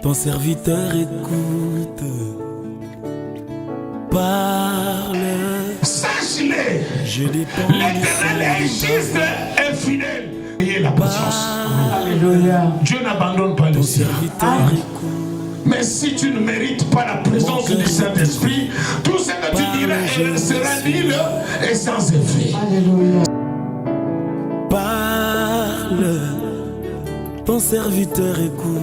ton serviteur écoute. Parle. Sache-le. Je dépends. L'Éternel est juste et fidèle. Ayez la patience. Alléluia. Dieu n'abandonne pas le sien. Mais si tu ne mérites pas la présence du Saint-Esprit, tout ce que tu diras sera nul et sans effet. Alléluia. Parle, ton serviteur écoute.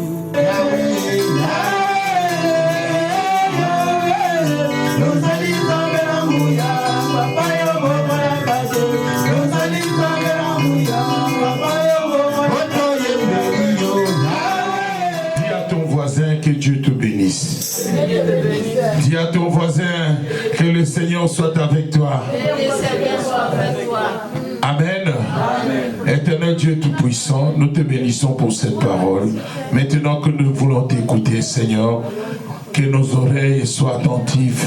Dis à ton voisin que Dieu te bénisse. Dis à ton voisin que le Seigneur soit avec toi. Amen. Éternel Dieu Tout-Puissant, nous te bénissons pour cette parole. Maintenant que nous voulons t'écouter, Seigneur, que nos oreilles soient attentives,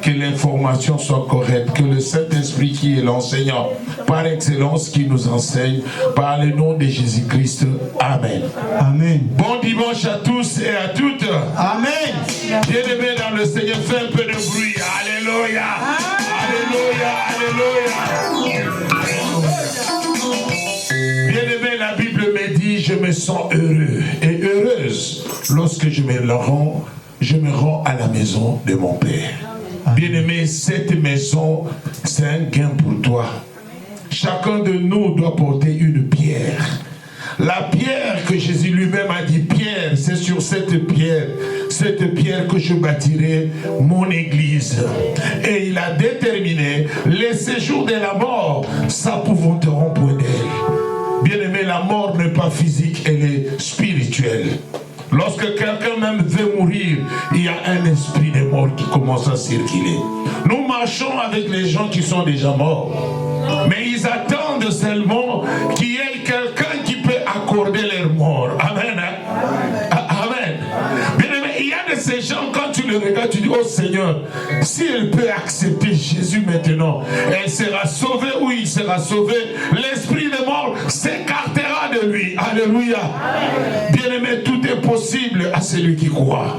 que l'information soit correcte, que le Saint-Esprit qui est l'enseignant par excellence qui nous enseigne, par le nom de Jésus-Christ. Amen. Amen. Bon dimanche à tous et à toutes. Amen. Bien-aimés dans le Seigneur, fais un peu de bruit. Alléluia. Alléluia. Alléluia. Bien-aimé, la Bible me dit, je me sens heureux et heureuse lorsque je me rends à la maison de mon Père. Bien-aimé, cette maison, c'est un gain pour toi. Chacun de nous doit porter une pierre. La pierre que Jésus lui-même a dit, pierre, c'est sur cette pierre que je bâtirai mon église. Et il a déterminé les séjours de la mort, s'apouvanteront point d'elle. Bien-aimé, la mort n'est pas physique, elle est spirituelle. Lorsque quelqu'un même veut mourir, il y a un esprit de mort qui commence à circuler. Nous marchons avec les gens qui sont déjà morts. Mais ils attendent seulement qu'il y ait quelqu'un qui peut accorder leur mort. Amen. Amen. Bien aimé, il y a de ces gens, quand tu le regardes, tu dis, oh Seigneur, si elle peut accepter Jésus maintenant, elle sera sauvée ou il sera sauvé, l'esprit de mort s'écartera de lui. Alléluia. Bien aimé, tout est possible à celui qui croit.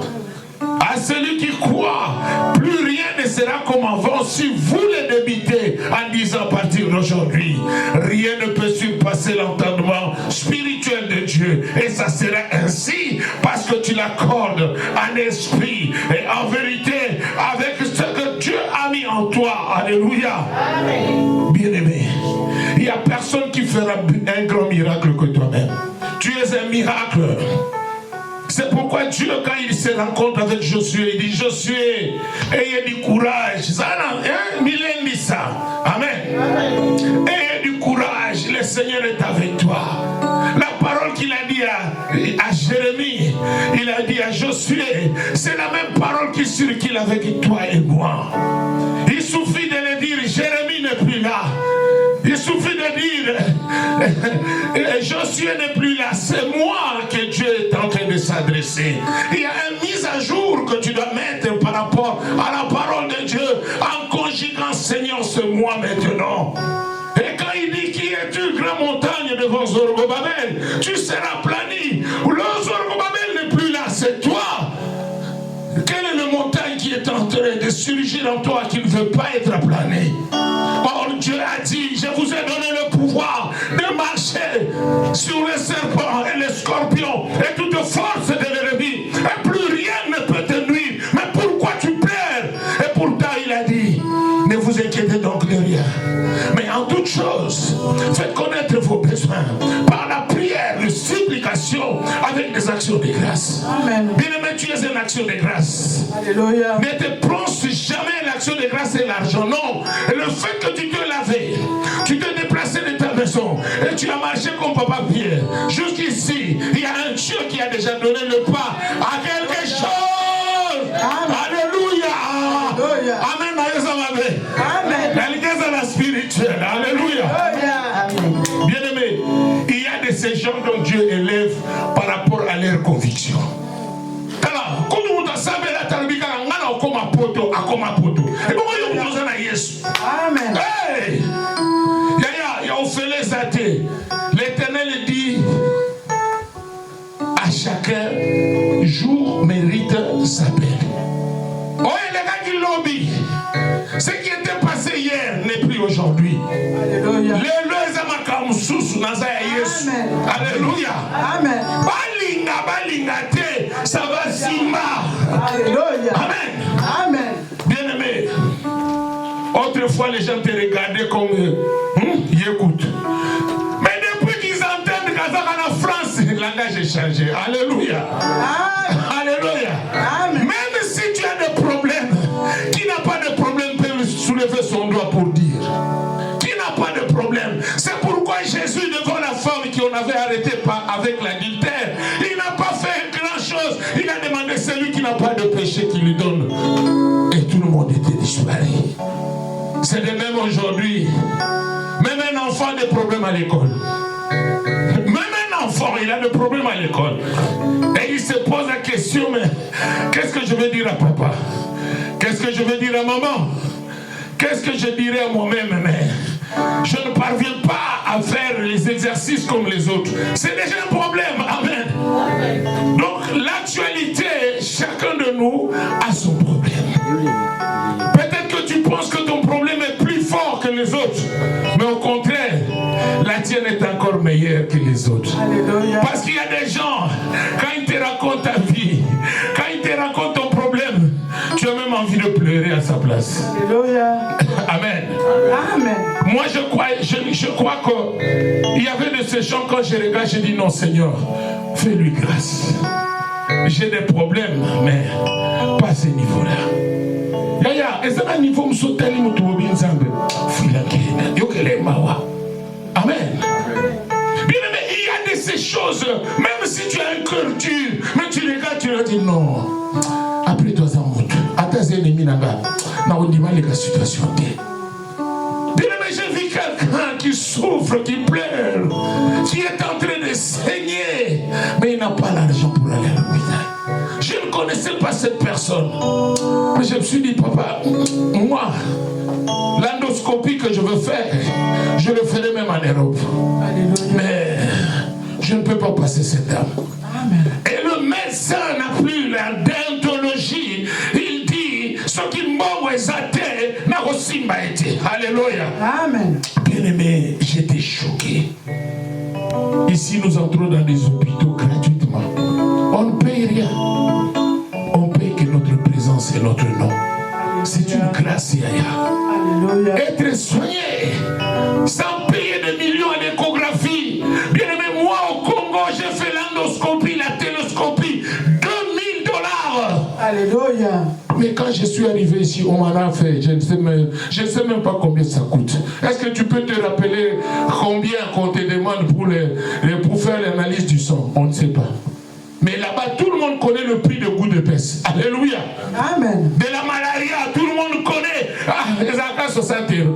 À celui qui croit, plus rien ne sera comme avant si vous le débitez en disant à partir d'aujourd'hui, rien ne peut surpasser l'entendement spirituel de Dieu. Et ça sera ainsi parce que tu l'accordes en esprit et en vérité avec ce que Dieu a mis en toi. Alléluia. Bien-aimé, il n'y a personne qui fera un grand miracle que toi-même. Tu es un miracle. C'est pourquoi Dieu, quand il se rencontre avec Josué, il dit, Josué, ayez du courage. Amen. Ayez du courage, le Seigneur est avec toi. La parole qu'il a dit à Jérémie, il a dit à Josué, c'est la même parole qui circule avec toi et moi. Il suffit de le dire, Jérémie n'est plus là. Il suffit de dire, Josué n'est plus là, c'est moi que Dieu est en train de s'adresser. Il y a une mise à jour que tu dois mettre par rapport à la parole de Dieu en conjuguant, Seigneur, c'est moi maintenant. Et quand il dit, qui es-tu, grande montagne devant Zorobabel, tu seras plani. Le Zorobabel n'est plus là, c'est toi. Quelle est la montagne qui est en train de surgir en toi qui ne veut pas être aplanée? Or Dieu a dit, je vous ai donné le pouvoir de marcher sur les serpents et les scorpions et toute force de l'ennemi. Et plus rien ne peut te nuire. Mais pourquoi tu pleures? Et pourtant il a dit, ne vous inquiétez donc de rien. Mais en toute chose, faites connaître vos besoins par la prière, la supplication avec des actions de grâce. Amen. Bien-aimé, tu es une action de grâce. Alléluia. Ne te pense jamais l'action de grâce et l'argent. Non. Et le fait que tu te lavais, tu t'es déplacé de ta maison et tu as marché comme Papa Pierre. Jusqu'ici, il y a un Dieu qui a déjà donné le pas à quelque chose. Amen. Alléluia. Amen. Amen. La spirituelle. Alléluia. Bien-aimé, il y a de ces gens dont Dieu élève par rapport à leurs convictions. Amen. Hey! L'Éternel dit à chacun, jour s'appelle. Oh, les gars qui lobby. Ce qui était passé hier n'est plus aujourd'hui. Alléluia. Alléluia. Amen. Balinga te, ça va Simba. Alléluia. Amen. Amen. Bien-aimé, autrefois les gens te regardaient comme ils écoutent. Mais depuis qu'ils entendent qu'à la France, le langage est changé. Alléluia. Amen. Alléluia. Amen. Même si tu as des problèmes, qui n'a pas de problème peut soulever son doigt pour dire. Qui n'a pas de problème. C'est pourquoi Jésus, devant la femme qu'on avait arrêtée avec l'adultère, il n'a pas fait grand chose. Il a demandé celui qui n'a pas de péché qui lui donne. Et tout le monde était disparu. C'est de même aujourd'hui. Même un enfant a des problèmes à l'école. Même un enfant, il a des problèmes à l'école. Et il se pose la question, mais qu'est-ce que je vais dire à papa? Qu'est-ce que je vais dire à maman? Qu'est-ce que je dirais à moi-même? Mais je ne parviens pas à faire les exercices comme les autres. C'est déjà un problème. Amen. Donc l'actualité, chacun de nous a son problème. Peut-être que tu penses que ton problème est plus fort que les autres. Mais au contraire, la tienne est encore meilleure que les autres. Alléluia. Parce qu'il y a des gens, quand ils te racontent ta vie, quand ils te racontent ton problème, tu as même envie de pleurer à sa place. Alléluia. Amen. Amen. Moi, je crois qu'il y avait de ces gens, quand je regarde, je dis non, Seigneur, fais-lui grâce. J'ai des problèmes, mais pas à ce niveau-là. Yaya, est-ce qu'à un niveau, je suis allé Amen. Bien aimé, il y a de ces choses, même si tu as un cœur dur, mais tu regardes, tu leur dis non. Après toi, ça monte. Attends, c'est ennemi là-bas. On dit mal la situation. Bien aimé, j'ai vu quelqu'un qui souffre, qui pleure, qui est en train de saigner, mais il n'a pas l'argent pour aller à l'hôpital. Je ne connaissais pas cette personne. Mais je me suis dit, papa, moi, l'endoscopie que je veux faire, je le ferai même en Europe. Alléluia. Mais je ne peux pas passer cette dame. Amen. Et le médecin n'a plus la déontologie. Il dit, ce qui m'ont exalté n'a aussi pas été. Alléluia. Amen. Bien aimé, j'étais choqué. Ici, nous entrons dans des hôpitaux gratuitement. On ne paye rien. On paye que notre présence et notre nom. C'est une grâce, Yaya. Alléluia. Être soigné sans payer des millions à l'échographie. Bien aimé, moi au Congo, j'ai fait l'endoscopie, la télescopie, $2000. Alléluia. Mais quand je suis arrivé ici, on m'en a fait. Je ne sais même pas combien ça coûte. Est-ce que tu peux te rappeler combien qu'on te demande pour faire l'analyse du sang? On ne sait pas. Mais là-bas, tout le monde connaît le prix de goût de peste. Alléluia. Amen. De la malaria, tout le monde connaît. Les accords 60 000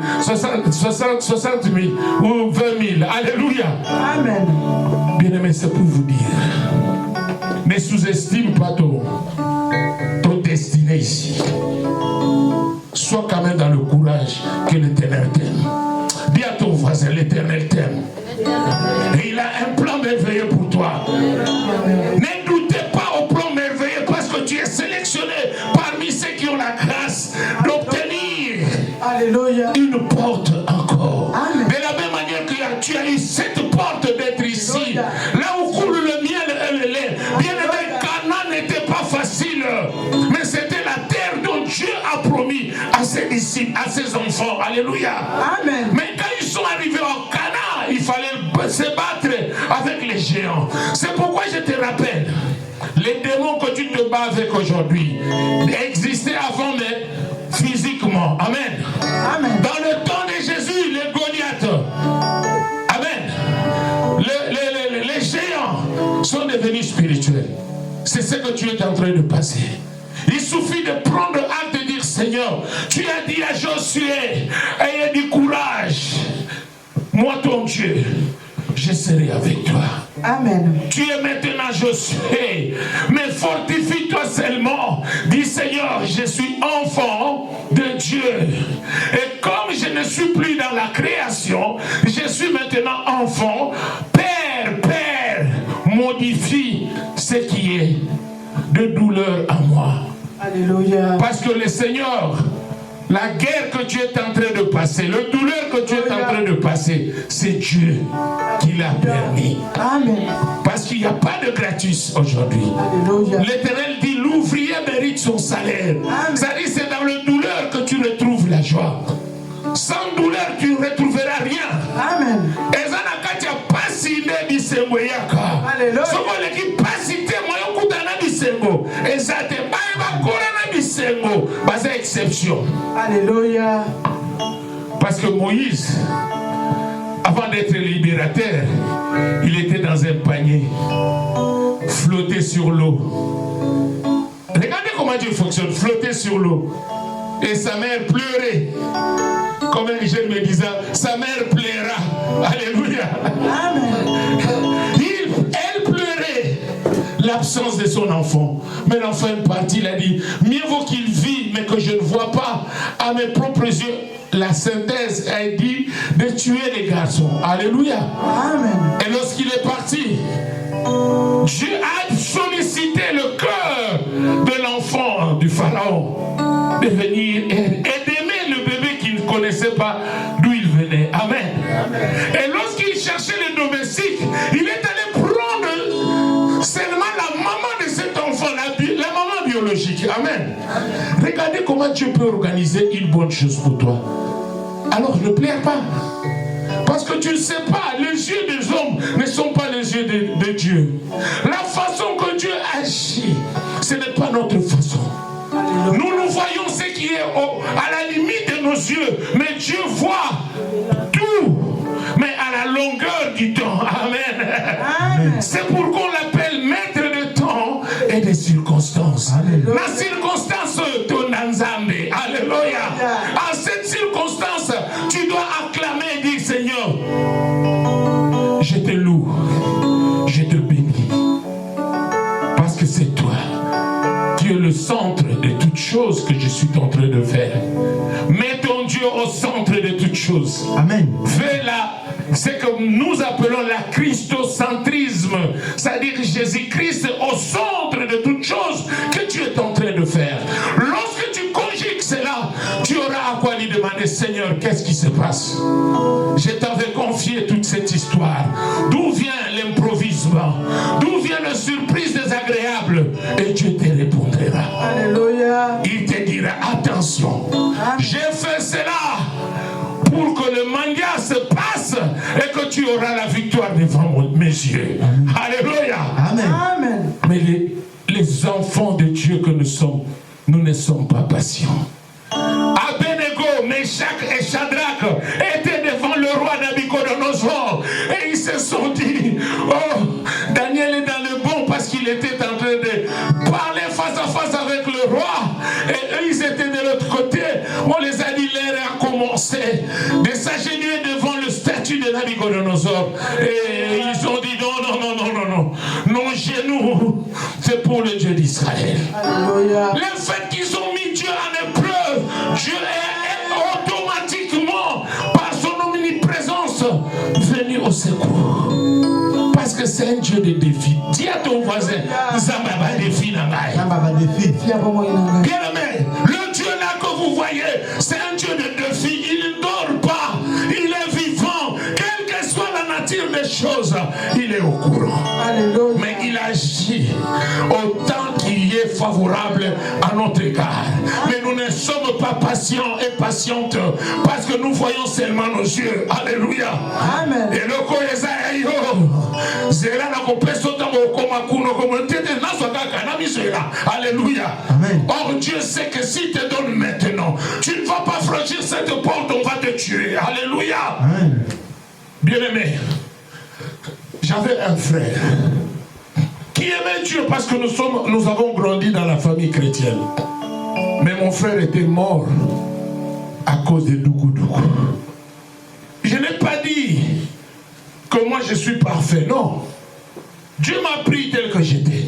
ou 20 000. Alléluia. Amen. Bien aimé, c'est pour vous dire. Ne sous-estime pas ton destinée ici. Sois quand même dans le courage que l'Éternel t'aime. Dis à ton voisin, l'Éternel t'aime. Et il a un plan merveilleux pour toi. Ne doutez pas au plan merveilleux parce que tu es sélectionné parmi ceux qui ont la grâce d'obtenir Alléluia. une porte encore. Amen. De la même manière que tu as eu cette porte d'être ici, Alléluia. là où coule le miel et le lait. Bien aimé, Canaan n'était pas facile, mais c'était la terre dont Dieu a promis à ses disciples, à ses enfants. Alléluia. Amen. Mais quand ils sont arrivés au Canaan, il fallait se battre avec les géants. C'est pourquoi je te rappelle, les démons que tu te bats avec aujourd'hui existaient avant, mais physiquement. Amen. Amen. Dans le temps de Jésus, les Goliaths, amen, les géants sont devenus spirituels. C'est ce que tu es en train de passer. Il suffit de prendre acte et dire, Seigneur, tu as dit à Josué, ayez du courage. Moi, ton Dieu, je serai avec toi. Amen. Tu es maintenant Josué, mais fortifie-toi seulement. Dis, Seigneur, je suis enfant de Dieu. Et comme je ne suis plus dans la création, je suis maintenant enfant. Père, modifie ce qui est de douleur à moi. Alléluia. Parce que le Seigneur, la guerre que tu es en train de passer, le douleur que tu es en train de passer, c'est Dieu qui l'a permis. Amen. Parce qu'il n'y a pas de gratuit aujourd'hui. Alléluia. L'Éternel dit, l'ouvrier mérite son salaire. C'est-à-dire, c'est dans le douleur que tu retrouves la joie. Sans douleur, tu ne retrouveras rien. Amen. Alléluia. Exception. Alléluia. Parce que Moïse, avant d'être libérateur, il était dans un panier, flotté sur l'eau. Regardez comment Dieu fonctionne, flotté sur l'eau. Et sa mère pleurait. Comme un jeune me disait, sa mère pleura. Alléluia. Amen. Elle pleurait l'absence de son enfant. Mais l'enfant est parti, il a dit, mieux vaut qu'il vit, mais que je ne vois pas à mes propres yeux. La synthèse a dit de tuer les garçons. Alléluia. Amen. Et lorsqu'il est parti, Dieu a sollicité le cœur de l'enfant du Pharaon de venir et d'aimer le bébé qu'il ne connaissait pas d'où il venait. Amen. Et lorsqu'il cherchait les domestiques, il est allé prendre seulement la maman de cet enfant, la maman biologique. Amen. Regardez comment Dieu peut organiser une bonne chose pour toi. Alors ne pleure pas. Parce que tu ne sais pas, les yeux des hommes ne sont pas les yeux de Dieu. La façon que Dieu agit, ce n'est pas notre façon. Nous voyons ce qui est à la limite de nos yeux, mais Dieu voit tout, mais à la longueur du temps. Amen. Amen. C'est pourquoi on l'appelle maître de temps et des circonstances. Alléluia. La circonstance ton Nzambe. Alléluia. En cette circonstance, tu dois acclamer et dire, Seigneur, je te loue, je te bénis, parce que c'est toi. Tu es le centre de toutes choses que je suis en train de faire. Mets ton Dieu au centre de toutes choses. Amen. Fais-la, c'est que nous appelons la christocentrisme, c'est-à-dire Jésus-Christ au centre de toutes choses que tu es en train de faire. Lorsque tu conjugues cela, tu auras à quoi lui demander, Seigneur, qu'est-ce qui se passe? Je t'avais confié toute cette histoire. D'où vient l'improvisement? D'où vient la surprise désagréable? Et Dieu te répondra. Alléluia. Il te dira, attention, j'ai fait cela pour que le mandat se passe et que tu auras la victoire devant mes yeux. Alléluia. Amen. Amen. Mais les enfants de Dieu que nous sommes, nous ne sommes pas patients. Abednego, Meshach et Shadrach étaient devant le roi Nabucodonosor et ils se sont dit, oh, Daniel est dans le bon parce qu'il était en train de parler face à face avec le roi et eux ils étaient de l'autre côté. On les a dit, l'heure a commencé de s'agenouiller devant le statut de Nabucodonosor et ils ont dit non, nos genoux c'est pour le Dieu d'Israël. Alléluia. Le fait qu'ils ont mis Dieu en épreuve, Dieu est automatiquement, par son omniprésence, venu au secours. Parce que c'est un Dieu de défi. Dis à ton voisin, Zambaba défi Nangaï. Bien-aimé, le Dieu là que vous voyez, c'est un Dieu de défi. Il ne dort pas, il est vivant. Quelle que soit la nature des choses, il est au courant. Alléluia. Mais il agit autant qu'il est favorable à notre égard. Mais nous ne sommes pas patients et patientes parce que nous voyons seulement nos yeux. Alléluia. Amen. Et le Koyeza Ayo, Zera na kopeso tango koma kuno komentete naso kaka na misera. Alléluia. Amen. Or Dieu sait que s'il te donne maintenant, tu ne vas pas franchir cette porte, on va te tuer. Alléluia. Amen. Bien-aimé, j'avais un frère qui aimait Dieu parce que nous avons grandi dans la famille chrétienne. Mais mon frère était mort à cause de Dougoudoukou. Je n'ai pas dit que moi je suis parfait, non. Dieu m'a pris tel que j'étais.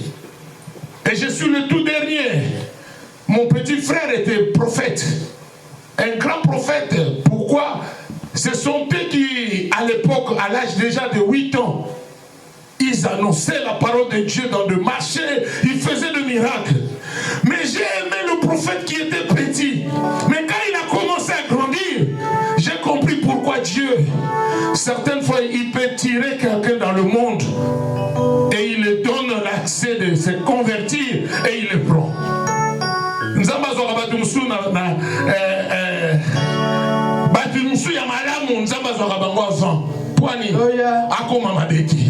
Et je suis le tout dernier. Mon petit frère était prophète. Un grand prophète. Pourquoi? Ce sont eux qui, à l'époque, à l'âge déjà de 8 ans, ils annonçaient la parole de Dieu dans le marché, ils faisaient des miracles. Mais j'ai aimé le prophète qui était petit. Mais quand il a commencé à grandir, j'ai compris pourquoi Dieu, certaines fois, il peut tirer quelqu'un dans le monde et il lui donne l'accès de se convertir et il le prend.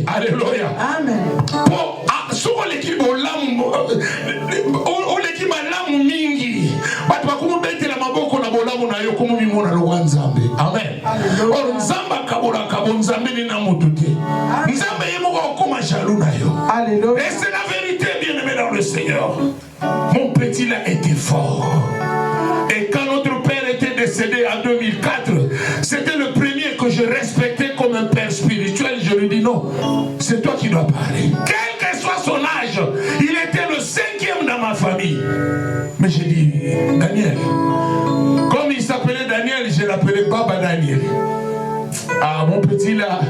Alléluia. Amen. Et c'est la vérité, bien-aimé dans le Seigneur. Mon petit là était fort. Et quand notre père était décédé en 2004, c'était le premier que je respectais comme un père spirituel. Je lui dis non, c'est toi qui dois parler. Quel que soit son âge, il était le 5e dans ma famille. Mais j'ai dit, Daniel, comme il s'appelait Daniel, je l'appelais Baba Daniel. Ah, mon petit là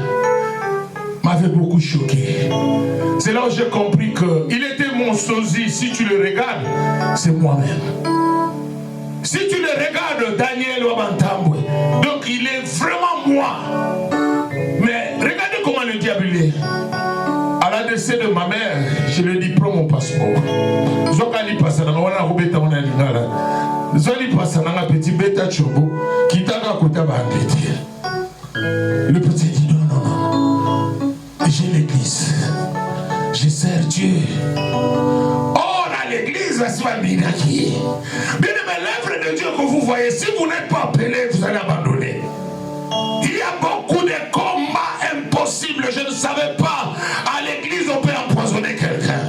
m'avait beaucoup choqué. C'est là où j'ai compris qu'il était mon sosie. Si tu le regardes, c'est moi-même. Si tu le regardes, Daniel Wabantambwe, donc il est vraiment moi. Mais regardez comment le diable est. À la décès de ma mère, je lui ai dit, prends mon passeport. Zokali Passananga, on a roubé mon alingala. Zoli Passananga, petit bêta chobo, qui t'a raconté à Angleterre. Le petit dit, non, non, non. J'ai l'église. Je sers Dieu. Or, à l'église, va se faire Minaki. Bien aimé, l'œuvre de Dieu que vous voyez, si vous n'êtes pas appelé, vous allez abandonner. Il y a beaucoup de combats impossibles. Je ne savais pas. À l'église, on peut empoisonner quelqu'un.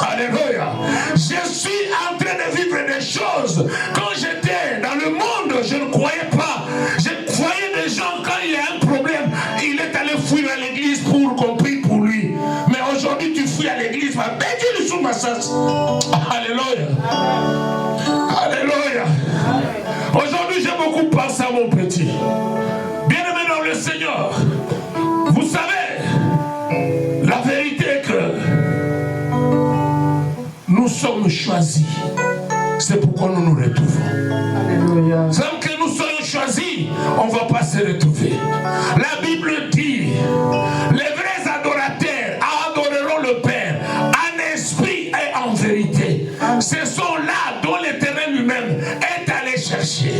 Alléluia. Je suis en train de vivre des choses. Quand j'étais dans le monde, je ne croyais pas. Je voyais des gens, quand il y a un problème, il est allé fuir à l'église pour qu'on prie pour lui. Mais aujourd'hui, tu fuis à l'église. Alléluia. Alléluia. Aujourd'hui, j'ai beaucoup pensé à mon petit. Bien-aimé dans le Seigneur, vous savez, la vérité est que nous sommes choisis. C'est pourquoi nous nous retrouvons. Alléluia. Sans que nous soyons choisis, on ne va pas se retrouver. La Bible dit, les vrais adorateurs adoreront le Père en esprit et en vérité. Ce sont là dont l'Éternel lui-même est allé chercher.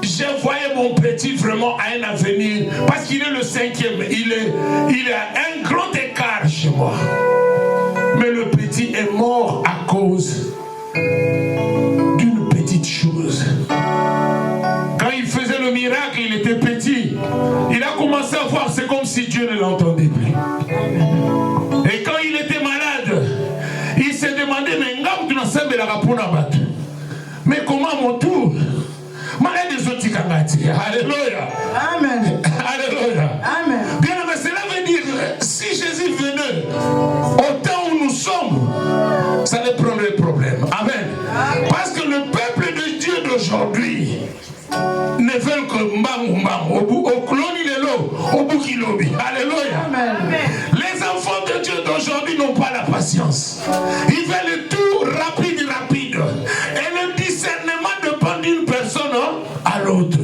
Je voyais mon petit vraiment à un avenir, parce qu'il est le 5e, il a un grand écart chez moi. Mais le petit est mort à cause d'une petite chose. Quand il faisait le miracle, il était petit. Il a commencé à voir, c'est comme si Dieu ne l'entendait plus. Et quand il était malade, il s'est demandé, mais comment mon tour? Alléluia. Amen. Alléluia. Amen. Bien, mais cela veut dire, si Jésus venait au temps où nous sommes, ça ne prendrait problème. Amen. Parce que le peuple de Dieu d'aujourd'hui ne veut que mbang mbang, au cloni lelo, au boukilobi. Alléluia. Amen. Les enfants de Dieu d'aujourd'hui n'ont pas la patience. Ils veulent tout rapide, rapide. Et le discernement dépend d'une personne à l'autre.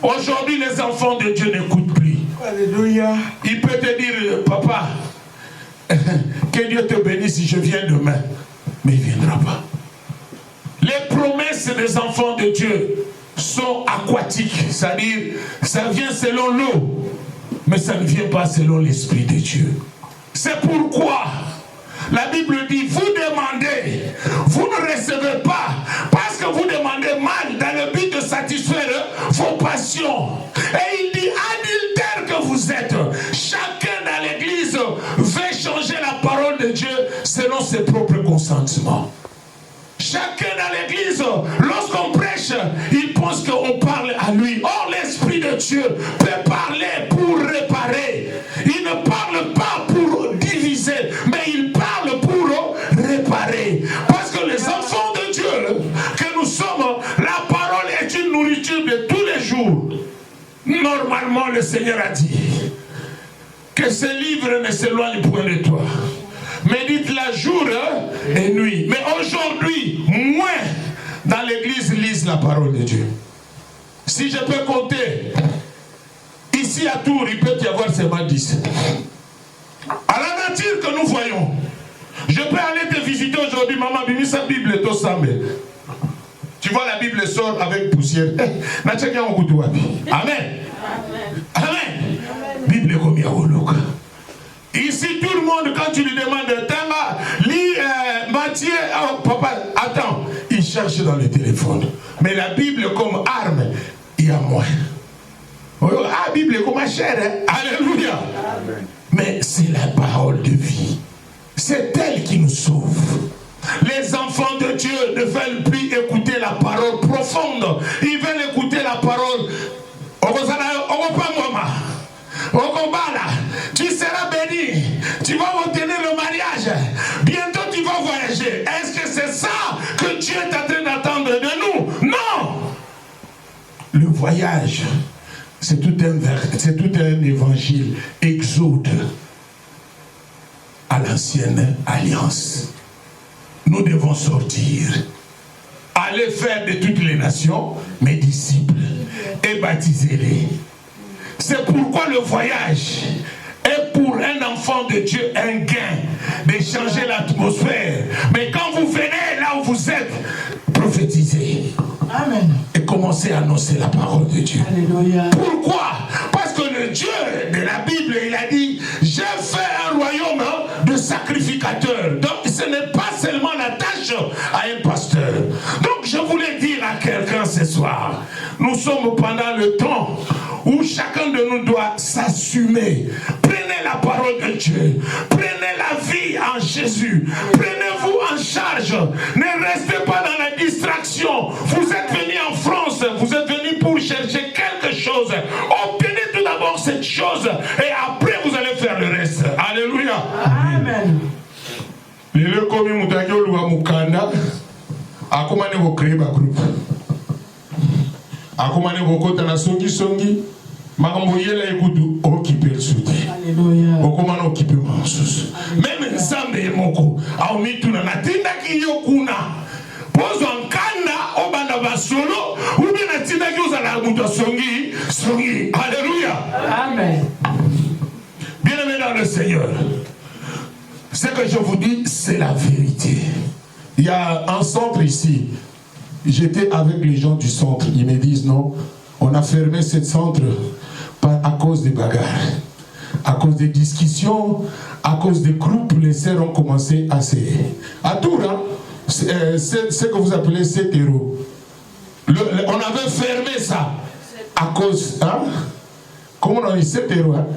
Aujourd'hui, les enfants de Dieu n'écoutent plus. Alléluia. Il peut te dire, papa, que Dieu te bénisse si je viens demain. Mais il ne viendra pas. Les promesses des enfants de Dieu sont aquatiques. C'est-à-dire, ça vient selon l'eau, mais ça ne vient pas selon l'Esprit de Dieu. C'est pourquoi la Bible dit, vous demandez, vous ne recevez pas, parce que vous demandez mal dans le but de satisfaire vos passions. Et il dit, adultère que vous êtes, chacun dans l'église veut changer la parole de Dieu selon ses propres consentements. Chacun dans l'église, lorsqu'on prêche, il pense qu'on parle à lui. Or, l'Esprit de Dieu peut parler pour réparer. Il ne parle pas pour diviser, mais il parle pour réparer. Parce que les enfants de Dieu que nous sommes, la parole est une nourriture de tous les jours. Normalement, le Seigneur a dit, que ce livre ne s'éloigne point de toi. Médite-la jour et nuit. Mais aujourd'hui, moins dans l'église lisent la parole de Dieu. Si je peux compter, ici à Tours, il peut y avoir seulement 10. À la nature que nous voyons, je peux aller te visiter aujourd'hui, maman, bimi sa Bible, to sambe. Tu vois, la Bible sort avec poussière. Amen. Amen. Bible comme Yaholoka. Ici, tout le monde, quand tu lui demandes, Tanga, lis Matthieu, oh, papa, attends, il cherche dans le téléphone. Mais la Bible comme arme, il y a moins. Ah, Bible comme chère, hein? Alléluia. Amen. Mais c'est la parole de vie. C'est elle qui nous sauve. Les enfants de Dieu ne veulent plus écouter la parole profonde. Ils veulent écouter la parole. Tu seras béni. Tu vas obtenir le mariage. Bientôt tu vas voyager. Est-ce que c'est ça que Dieu est en train d'attendre de nous? Non. Le voyage, c'est tout un évangile. Exode à l'ancienne alliance. Nous devons sortir, aller faire de toutes les nations mes disciples et baptiser-les. C'est pourquoi le voyage est pour un enfant de Dieu un gain de changer l'atmosphère. Mais quand vous venez là où vous êtes, prophétisez. Amen. Et commencez à annoncer la parole de Dieu. Alléluia. Pourquoi? Parce que le Dieu de la Bible, il a dit, j'ai fait un royaume de sacrificateurs. Donc ce n'est pas seulement la tâche à un pasteur. Donc je voulais dire à quelqu'un ce soir, nous sommes pendant le temps où chacun de nous doit s'assumer. Prenez la parole de Dieu. Prenez la vie en Jésus. Prenez-vous en charge. Ne restez pas dans la distraction. Vous êtes venus en France. Vous êtes venus pour chercher quelque chose. Obtenez tout d'abord cette chose et après vous allez faire le reste. Alléluia. Amen. Lelo komi mutagyo luwa mukanda. Akumane vo créer ba groupe. Akumane vo kota na songi. Makambo yela ekutu occuper le soutien. Alléluia. Okomana occuper mansus. Même nzambe moko au mitu na natinda ki yokuna. Pozo nkanda obanda basolo ou bien natinda ki ozala mutu songi. Alléluia. Amen. Bien-aimé dans le Seigneur. Ce que je vous dis, c'est la vérité. Il y a un centre ici. J'étais avec les gens du centre. Ils me disent non, on a fermé ce centre à cause des bagarres, à cause des discussions, à cause des groupes. Les sœurs ont commencé à se... À Tours, hein, c'est ce que vous appelez ces terreaux. On avait fermé ça à cause... Hein, comment on dit ces terreaux, hein?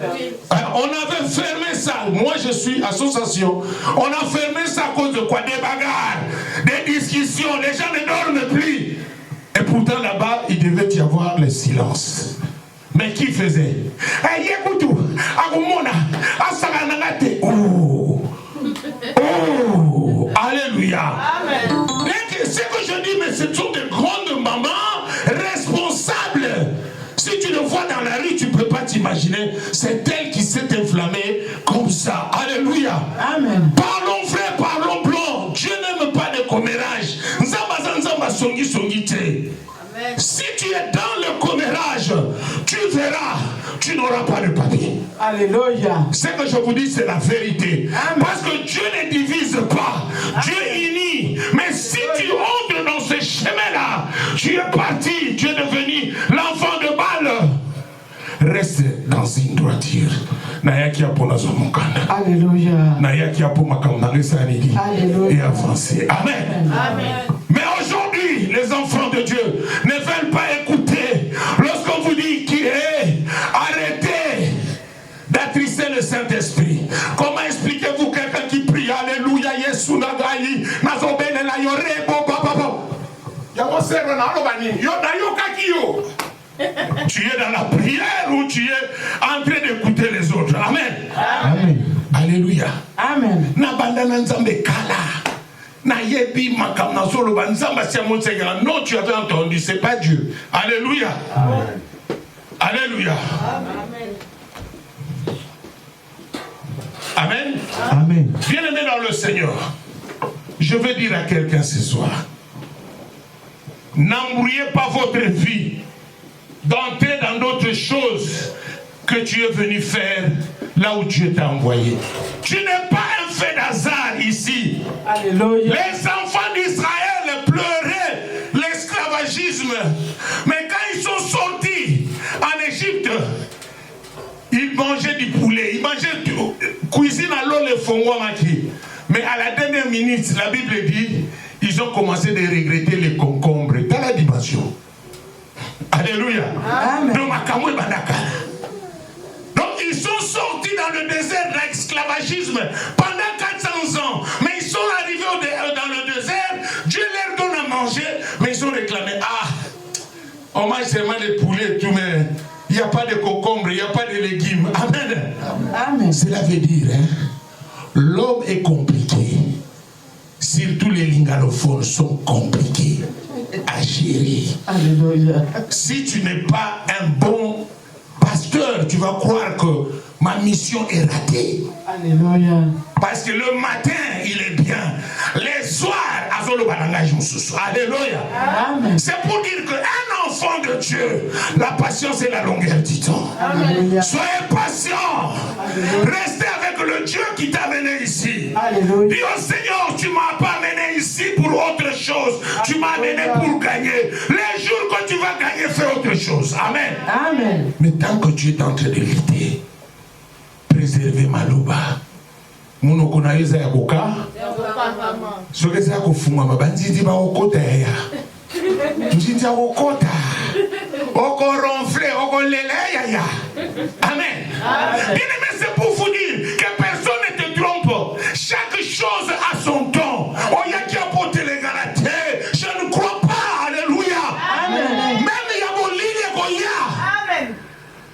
On avait fermé ça. Moi, je suis association. On a fermé ça à cause de quoi? Des bagarres, des discussions. Les gens ne dorment plus. Et pourtant, là-bas, il devait y avoir le silence. Mais qui faisait? Oh, alléluia. Amen. Ce que je dis, mais ce sont de grandes mamans responsables. Si tu le vois dans la rue, tu ne peux pas t'imaginer. C'est elle qui s'est enflammée comme ça. Alléluia. Amen. Parlons frère, parlons blanc. Dieu n'aime pas de commérage. Si tu es dans le commérage, tu verras, tu n'auras pas de papier. Alléluia. Ce que je vous dis, c'est la vérité. Amen. Parce que Dieu ne divise pas. Amen. Dieu unit. Mais si tu entres dans ce chemin-là, tu es parti, tu es devenu l'enfant de balle. Reste dans une droiture. Alléluia. Et avancer. Amen. Amen. Mais aujourd'hui, les enfants de Dieu ne veulent pas écouter. Lorsqu'on vous dit qui est, arrêtez d'attrister le Saint-Esprit. Comment expliquez-vous quelqu'un qui prie? Alléluia, Yesu Nagai, Nazobene la Yore, Bobo. Tu es dans la prière ou tu es en train d'écouter les autres? Amen. Amen. Alléluia. Amen. Non, tu avais entendu, c'est pas Dieu. Alléluia. Amen. Alléluia. Amen. Amen. Amen. Bien-aimé dans le Seigneur, je veux dire à quelqu'un ce soir, n'embrouillez pas votre vie d'entrer dans d'autres choses que tu es venu faire là où Dieu t'a envoyé. Tu n'es pas un fait d'hasard ici. Alléluia. Les enfants d'Israël pleuraient l'esclavagisme. Mais quand ils sont sortis en Égypte, ils mangeaient du poulet, ils mangeaient du cuisine à l'eau, le fongouamaki. Mais à la dernière minute, la Bible dit, ils ont commencé de regretter les concombres dans la dimension. Alléluia. Amen. Donc ils sont sortis dans le désert de l'esclavagisme pendant 400 ans. Mais ils sont arrivés dans le désert, Dieu leur donne à manger, mais ils ont réclamé, on mange seulement des poulets et tout, mais il n'y a pas de concombres, il n'y a pas de légumes. Amen. Amen. Cela veut dire, l'homme est compliqué. Surtout les lingalophones sont compliqués à gérer. Alléluia. Si tu n'es pas un bon pasteur, tu vas croire que ma mission est ratée. Alléluia. Parce que le matin, il est bien. Les soirs, alléluia. Amen. C'est pour dire qu'un enfant de Dieu, la patience est la longueur du temps. Alléluia. Soyez patient. Restez avec le Dieu qui t'a amené ici. Alléluia. Dis au Seigneur, tu ne m'as pas amené ici pour autre chose. Tu m'as amené pour gagner. Les jours que tu vas gagner, fais autre chose. Amen. Amen. Mais tant que tu es en train de lutter, préservez Malouba. Munoko na yeza ya koka. Soke za kufungwa mabanziti ba okota ya. Nziti ya okota. Oko ronfler, oko lele ya. Amen. Bien-aimé, c'est pour vous dire que personne ne te trompe. Chaque chose a son temps. Oya qui apporte les galatés. Je ne crois pas. Alléluia. Amen. Même Yabolini Goya. Amen.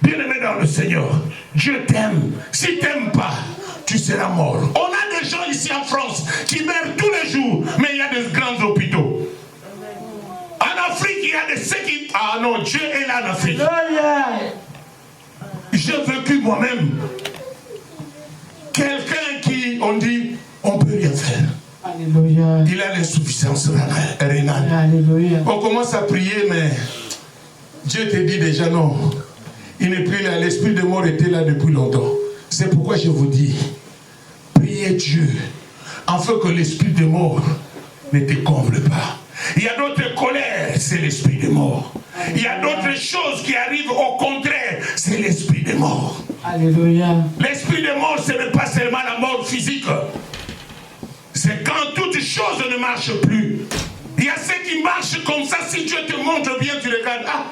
Bien-aimé dans le Seigneur, Dieu t'aime. Si t'aimes pas, tu seras mort. On a des gens ici en France qui meurent tous les jours, mais il y a des grands hôpitaux. En Afrique, il y a des ceux qui... Ah non, Dieu est là en Afrique. Alléluia. J'ai vécu moi-même. Quelqu'un qui, on dit, on peut rien faire. Alléluia. Il a l'insuffisance rénale. Alléluia. On commence à prier, mais Dieu te dit déjà non. Il n'est plus là. L'esprit de mort était là depuis longtemps. C'est pourquoi je vous dis, priez Dieu, afin que l'esprit de mort ne te comble pas. Il y a d'autres colères, c'est l'esprit de mort. Il y a d'autres choses qui arrivent au contraire, c'est l'esprit de mort. Alléluia. L'esprit de mort, ce n'est pas seulement la mort physique. C'est quand toute chose ne marche plus. Il y a ceux qui marchent comme ça, si Dieu te montre bien, tu regardes. Ah,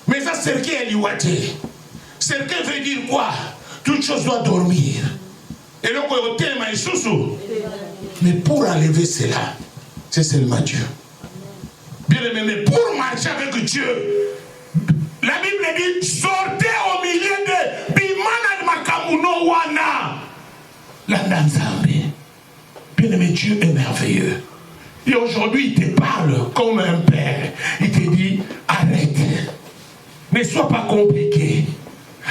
mais ça, c'est qui est liwaté. Cercle veut dire quoi? Toute chose doit dormir. Et le côté maïsoussou. Mais pour enlever cela, c'est seulement Dieu. Bien aimé, mais pour marcher avec Dieu, la Bible dit sortez au milieu de Bimana Makamuno Wana. La Nanzambi. Bien aimé, Dieu est merveilleux. Et aujourd'hui, il te parle comme un père. Il te dit arrête. Ne sois pas compliqué.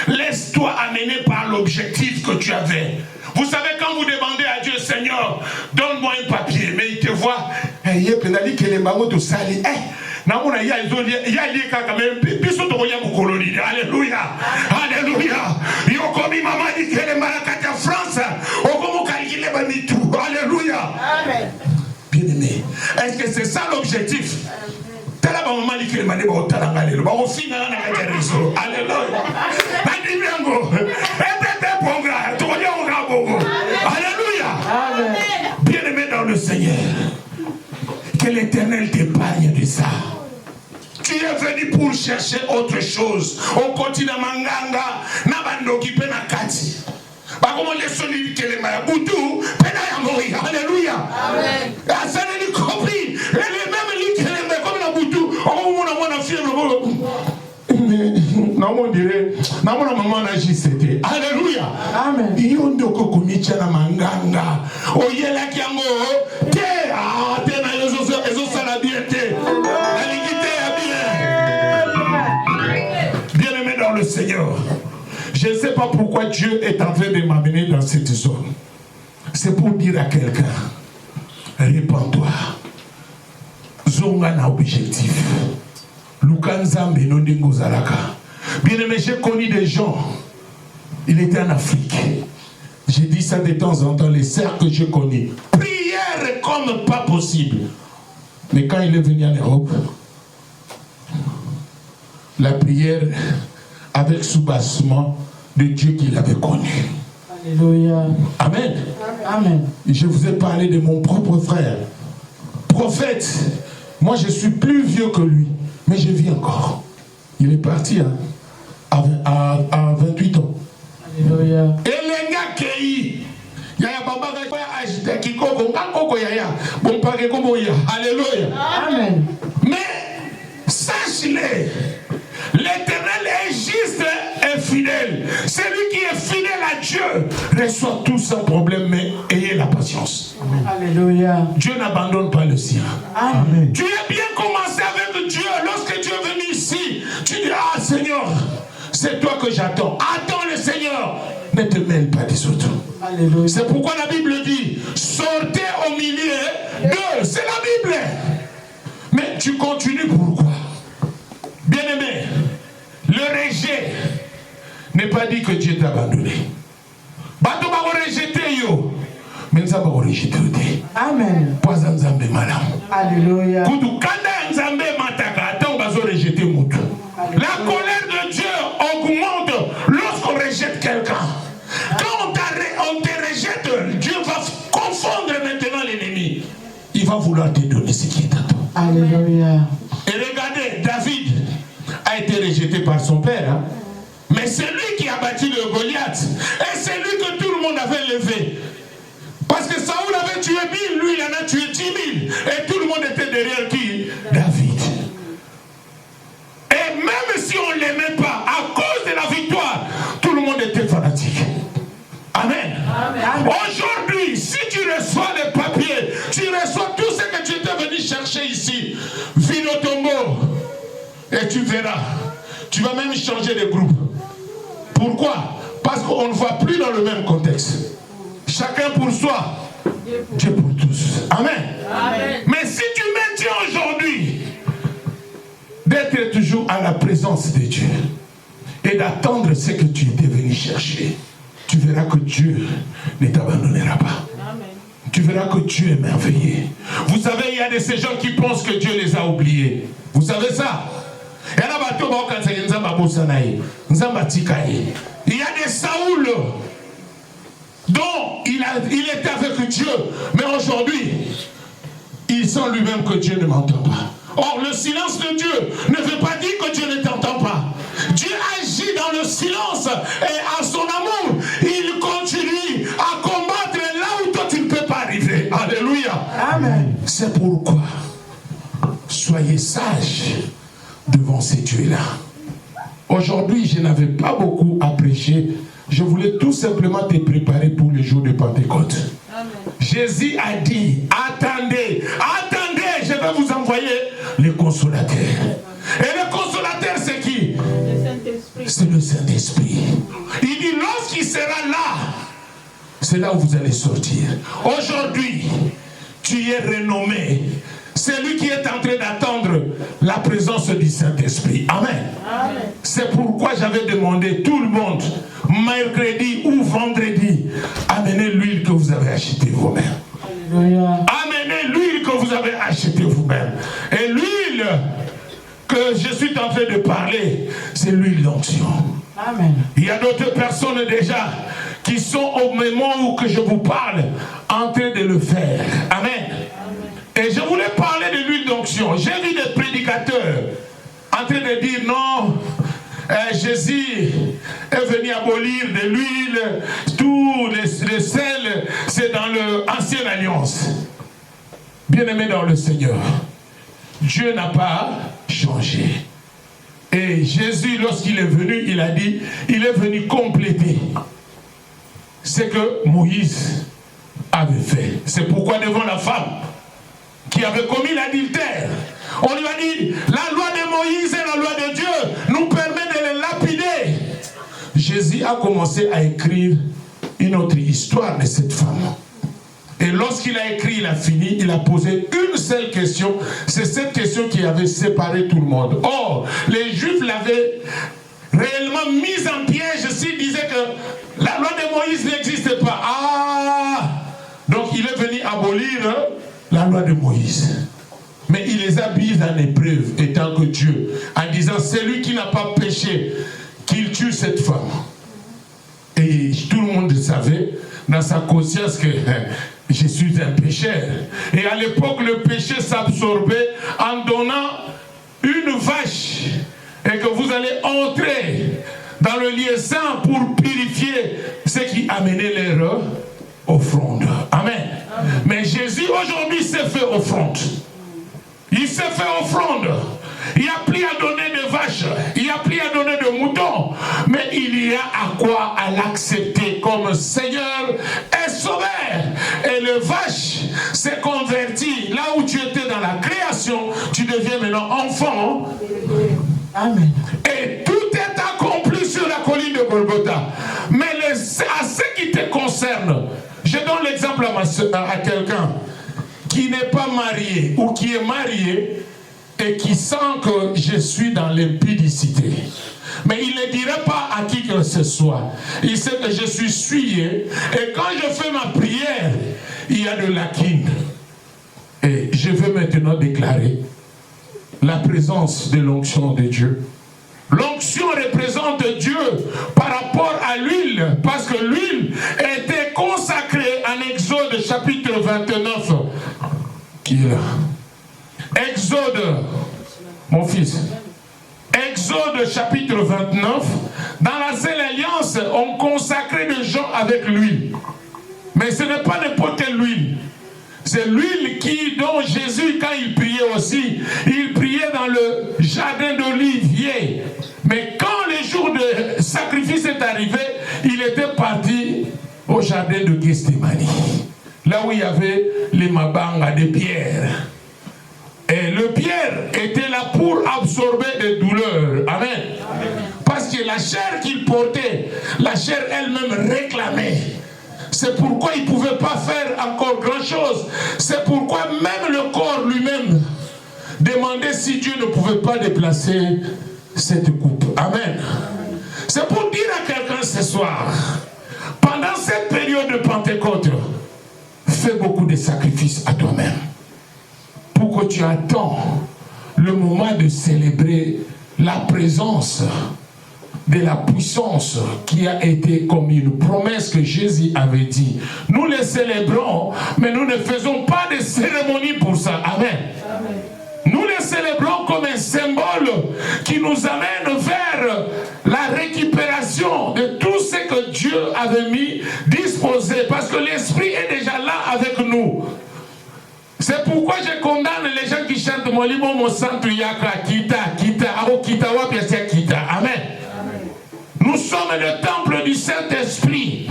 Laisse-toi amener par l'objectif que tu avais. Vous savez, quand vous demandez à Dieu, Seigneur, donne-moi un papier, mais il te voit, alléluia. Alléluia. Bien-aimé, est-ce que c'est ça l'objectif? Alléluia. Bien-aimé dans le Seigneur, que l'Éternel t'épargne de ça. Tu es venu pour chercher autre chose. Au continent Manganga, Nabandoki Penakati. Comment les solides que les Mayaboutou, Penayamori. Alléluia. Amen. Ça n'est compris. Les mêmes lits que les comme la Boutou. On a fait on dirait, maman a c'était. Alléluia. Amen. Yondo kokunicha na manganga. Oyela kiango. Te na ezo sala bien te. Bien-aimé dans le Seigneur. Je ne sais pas pourquoi Dieu est en train de m'amener dans cette zone. C'est pour dire à quelqu'un, répands-toi. Zonga na objectif. Lukanzambe nondingo zalaka. Bien aimé, j'ai connu des gens. Il était en Afrique. J'ai dit ça de temps en temps, les sœurs que j'ai connues. Prière comme pas possible. Mais quand il est venu en Europe, la prière avec soubassement de Dieu qu'il avait connu. Alléluia. Amen. Amen. Je vous ai parlé de mon propre frère. Prophète. Moi, je suis plus vieux que lui. Mais je vis encore. Il est parti à 28 ans. Alléluia. Elenga Kei. Yaya Baba Gaya agité Kikoko. Ngakoko Yaya. Bon pare comme ya. Alléluia. Amen. Mais, sache-le. L'Éternel est juste et fidèle. Celui qui est fidèle à Dieu reçoit tout sans problème, mais ayez la patience. Alléluia. Dieu n'abandonne pas le sien. Amen. Tu as bien commencé avec Dieu. Lorsque Dieu est venu ici, tu dis, ah Seigneur, c'est toi que j'attends. Attends le Seigneur. Ne te mêle pas des autres. Alléluia. C'est pourquoi la Bible dit, sortez au milieu d'eux. C'est la Bible. Mais tu continues pourquoi? Bien-aimé, le rejet n'est pas dit que Dieu t'a abandonné. Bato va rejeter yo, mais ça va rejeter. Amen. Pas Nzambe madame. Alléluia. Kudu kanda Nzambe mataka, attends, on va rejeter mutu. La colère de Dieu augmente lorsqu'on rejette quelqu'un. Quand on te rejette, Dieu va confondre maintenant l'ennemi. Il va vouloir te donner ce qui est à toi. Alléluia. Et regardez, David a été rejeté par son père. Hein? Mais c'est lui qui a battu le Goliath. Et c'est lui que tout le monde avait levé. Parce que Saoul avait tué 1000, lui il en a tué 10 000. Et tout le monde était derrière qui? David. Et même si on ne l'aimait pas, à cause de la victoire, tout le monde était fanatique. Amen. Amen. Aujourd'hui, si tu reçois les papiers, tu reçois tout ce que tu étais venu chercher ici, Vinotombo, et tu verras, tu vas même changer de groupe. Pourquoi? Parce qu'on ne voit plus dans le même contexte. Chacun pour soi, Dieu pour tous. Amen. Amen. Mais si tu maintiens aujourd'hui d'être toujours à la présence de Dieu et d'attendre ce que tu étais venu chercher, tu verras que Dieu ne t'abandonnera pas. Amen. Tu verras que Dieu est merveilleux. Vous savez, il y a de ces gens qui pensent que Dieu les a oubliés. Vous savez ça? Il y a des Saoul dont il était avec Dieu, mais aujourd'hui, il sent lui-même que Dieu ne m'entend pas. Or, le silence de Dieu ne veut pas dire que Dieu ne t'entend pas. Dieu agit dans le silence et à son amour, il continue à combattre là où toi tu ne peux pas arriver. Alléluia. Amen. C'est pourquoi, soyez sages devant ces dieux-là. Aujourd'hui, je n'avais pas beaucoup à prêcher. Je voulais tout simplement te préparer pour le jour de Pentecôte. Amen. Jésus a dit, attendez, attendez, je vais vous envoyer le consolateur. Et le consolateur, c'est qui? C'est le Saint-Esprit. Il dit, lorsqu'il sera là, c'est là où vous allez sortir. Aujourd'hui, tu es renommé. C'est lui qui est en train d'attendre la présence du Saint-Esprit. Amen. Amen. C'est pourquoi j'avais demandé tout le monde, mercredi ou vendredi, amenez l'huile que vous avez achetée vous-même. Amenez l'huile que vous avez achetée vous-même. Et l'huile que je suis en train de parler, c'est l'huile d'onction. Amen. Il y a d'autres personnes déjà qui sont au moment où que je vous parle en train de le faire. Amen. Et je voulais parler de l'huile d'onction. J'ai vu des prédicateurs en train de dire non, Jésus est venu abolir de l'huile, tout le sel, c'est dans l'ancienne alliance. Bien-aimé dans le Seigneur, Dieu n'a pas changé. Et Jésus, lorsqu'il est venu, il a dit, il est venu compléter ce que Moïse avait fait. C'est pourquoi devant la femme qui avait commis l'adultère, on lui a dit, la loi de Moïse et la loi de Dieu nous permet de les lapider. Jésus a commencé à écrire une autre histoire de cette femme. Et lorsqu'il a écrit, il a fini, il a posé une seule question. C'est cette question qui avait séparé tout le monde. Or, les Juifs l'avaient réellement mise en piège s'ils disaient que la loi de Moïse n'existe pas. Ah! Donc il est venu abolir la loi de Moïse. Mais il les a mis en épreuve, étant que Dieu, en disant, celui qui n'a pas péché, qu'il tue cette femme. Et tout le monde savait, dans sa conscience, que je suis un pécheur. Et à l'époque, le péché s'absorbait en donnant une vache. Et que vous allez entrer dans le lieu saint pour purifier ce qui amenait leur offrande. Amen. Amen. Mais Jésus aujourd'hui s'est fait offrande. Il s'est fait offrande. Il n'y a plus à donner de vaches. Il n'y a plus à donner de moutons. Mais il y a à quoi à l'accepter comme Seigneur et Sauveur. Et le vache s'est converti. Là où tu étais dans la création, tu deviens maintenant enfant. Amen. Et tout est accompli sur la colline de Golgotha. Mais à ce qui te concerne, je donne l'exemple à quelqu'un qui n'est pas marié ou qui est marié et qui sent que je suis dans l'impudicité. Mais il ne dirait pas à qui que ce soit. Il sait que je suis souillé et quand je fais ma prière, il y a de l'acquine. Et je veux maintenant déclarer la présence de l'onction de Dieu. L'onction représente Dieu par rapport à l'huile, parce que l'huile était consacrée en Exode chapitre 29. Qui est là? Exode, mon fils. Exode chapitre 29. Dans la Sainte Alliance, on consacrait des gens avec l'huile. Mais ce n'est pas n'importe quelle huile. C'est l'huile dont Jésus, quand il priait aussi, il priait dans le jardin d'Olivier. Mais quand le jour de sacrifice est arrivé, il était parti au jardin de Gethsémani. Là où il y avait les mabangas de pierre. Et le pierre était là pour absorber des douleurs. Amen. Amen. Parce que la chair qu'il portait, la chair elle-même réclamait. C'est pourquoi il ne pouvait pas faire encore grand-chose. C'est pourquoi même le corps lui-même demandait si Dieu ne pouvait pas déplacer cette coupe. Amen. C'est pour dire à quelqu'un ce soir, pendant cette période de Pentecôte, fais beaucoup de sacrifices à toi-même. Pour que tu attends le moment de célébrer la présence de la puissance qui a été comme une promesse que Jésus avait dit. Nous les célébrons, mais nous ne faisons pas de cérémonie pour ça. Amen. Amen. Nous les célébrons comme un symbole qui nous amène vers la récupération de tout ce que Dieu avait mis disposé. Parce que l'Esprit est déjà là avec nous. C'est pourquoi je condamne les gens qui chantent Molimo Mosantu Yaka Kita Kita Aro Kita Wapiasia Kita. Amen. Nous sommes le temple du Saint-Esprit.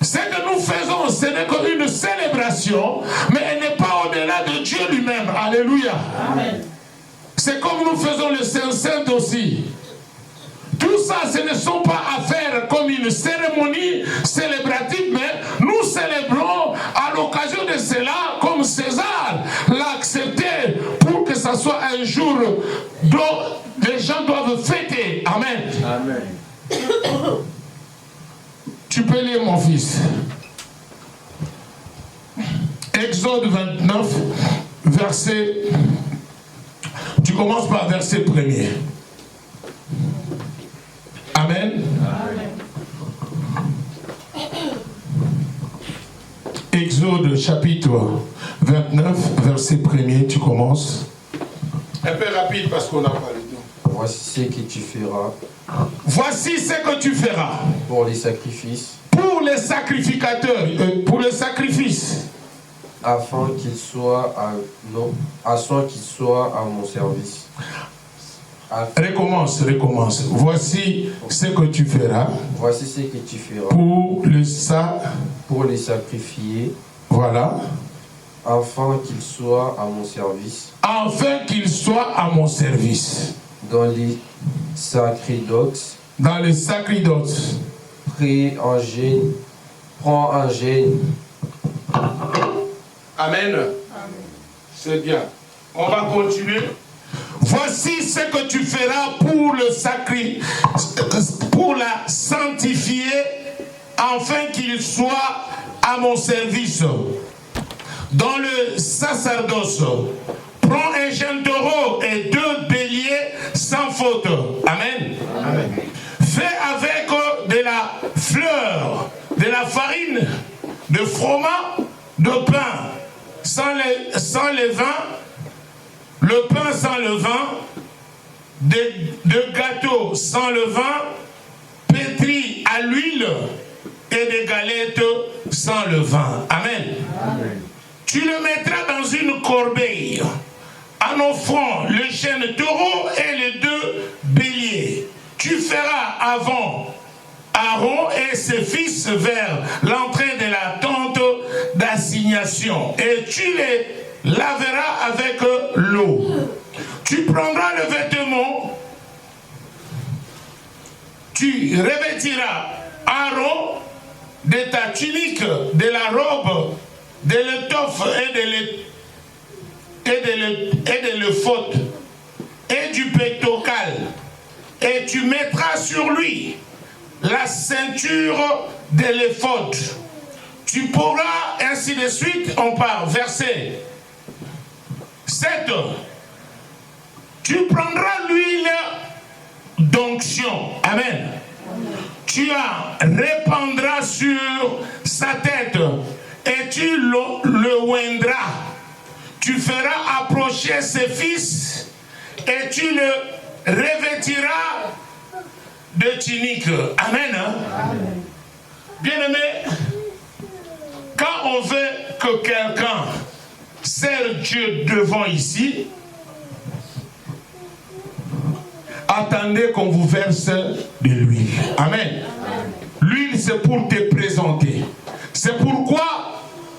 Ce que nous faisons, ce n'est qu'une célébration, mais elle n'est pas au-delà de Dieu lui-même. Alléluia. C'est comme nous faisons le Saint-Saint aussi. Tout ça, ce ne sont pas affaires comme une cérémonie célébrative, mais nous célébrons à l'occasion de cela, comme César l'a accepté, pour que ça soit un jour dont les gens doivent fêter. Amen. Amen. Tu peux lire, mon fils. Exode 29, verset... Tu commences par verset 1er. Amen. Amen. Exode chapitre 29, verset 1er, tu commences. Un peu rapide parce qu'on n'a pas le temps. Voici ce que tu feras. Voici ce que tu feras. Pour les sacrifices. Pour les sacrificateurs. Pour les sacrifices. Afin qu'ils soient à mon service. Recommence. Voici ce que tu feras. Voici ce que tu feras. Pour les sacrifier. Voilà. Afin qu'ils soient à mon service. Afin qu'ils soient à mon service. Dans les sacerdoces dans le sacerdoce. Prie en jeûne, prends un jeûne. Amen. C'est bien. On va continuer. Voici ce que tu feras pour le sacré, pour la sanctifier, afin qu'il soit à mon service. Dans le sacerdoce, prends un jeune taureau et 2 béliers sans faute. Amen. Amen. Fais avec de la fleur, de la farine, de froment, de pain, sans levain, le pain sans levain, de gâteaux sans levain, pétris à l'huile et des galettes sans levain. Amen. Amen. Tu le mettras dans une corbeille en offrant le jeune taureau et les 2 béliers. Tu feras avant Aaron et ses fils vers l'entrée de la tente d'assignation et tu les laveras avec l'eau. Tu prendras le vêtement, tu revêtiras Aaron de ta tunique, de la robe, de l'étoffe et de l'éphod et du pectoral, et tu mettras sur lui la ceinture de l'éphod. Tu pourras, ainsi de suite, on part, verset 7. Tu prendras l'huile d'onction. Amen. Tu la répandras sur sa tête et tu le oindras. Tu feras approcher ses fils et tu le revêtiras de tunique. Amen. Amen. Bien-aimé, quand on veut que quelqu'un sert Dieu devant ici, attendez qu'on vous verse de l'huile. Amen. L'huile, c'est pour te présenter. C'est pourquoi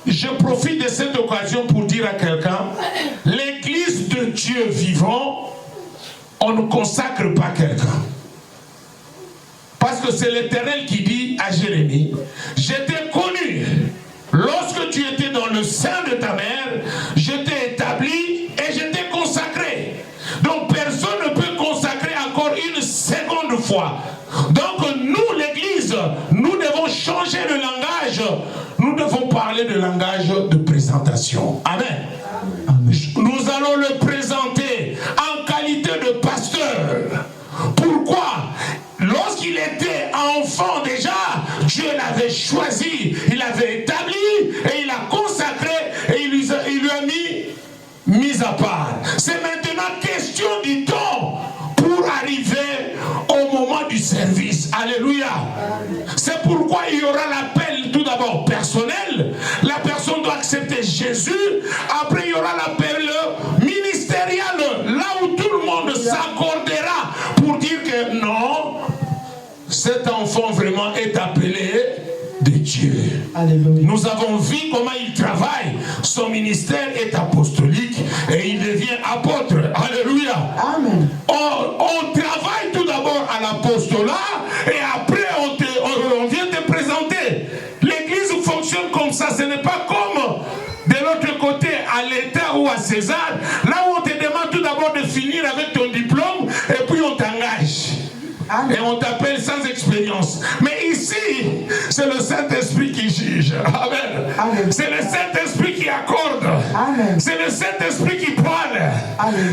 je profite de cette occasion pour dire à quelqu'un, l'église de Dieu vivant, on ne consacre pas quelqu'un. Parce que c'est l'Éternel qui dit à Jérémie, je t'ai connu lorsque tu étais dans le sein de ta mère, je t'ai établi et je t'ai consacré. Donc personne ne peut consacrer encore une seconde fois. Donc nous, l'église, nous devons changer le langage. Nous devons parler de langage de présentation. Amen. Amen. Nous allons le présenter en qualité de pasteur. Pourquoi? Lorsqu'il était enfant déjà, Dieu l'avait choisi, il l'avait établi et il l'a consacré et il lui a mis à part. C'est maintenant question du temps pour arriver au moment du service. Alléluia. C'est pourquoi il y aura l'appel tout d'abord personnel. La personne doit accepter Jésus. Après il y aura l'appel ministériel, là où tout le monde s'accordera pour dire que non, cet enfant vraiment est appelé de Dieu. Alléluia. Nous avons vu comment il travaille. Son ministère est apostolique et il devient apôtre. Alléluia. Amen. On travaille tout d'abord à l'apostolat et après on vient te présenter. L'église fonctionne comme ça. Ce n'est pas comme de l'autre côté à l'État ou à César, là où on te demande tout d'abord de finir avec ton diplôme et puis on t'engage. Et on t'appelle sans expérience. Mais ici, c'est le Saint-Esprit qui juge. Amen. Amen. C'est le Saint-Esprit qui accorde. Amen. C'est le Saint-Esprit qui parle.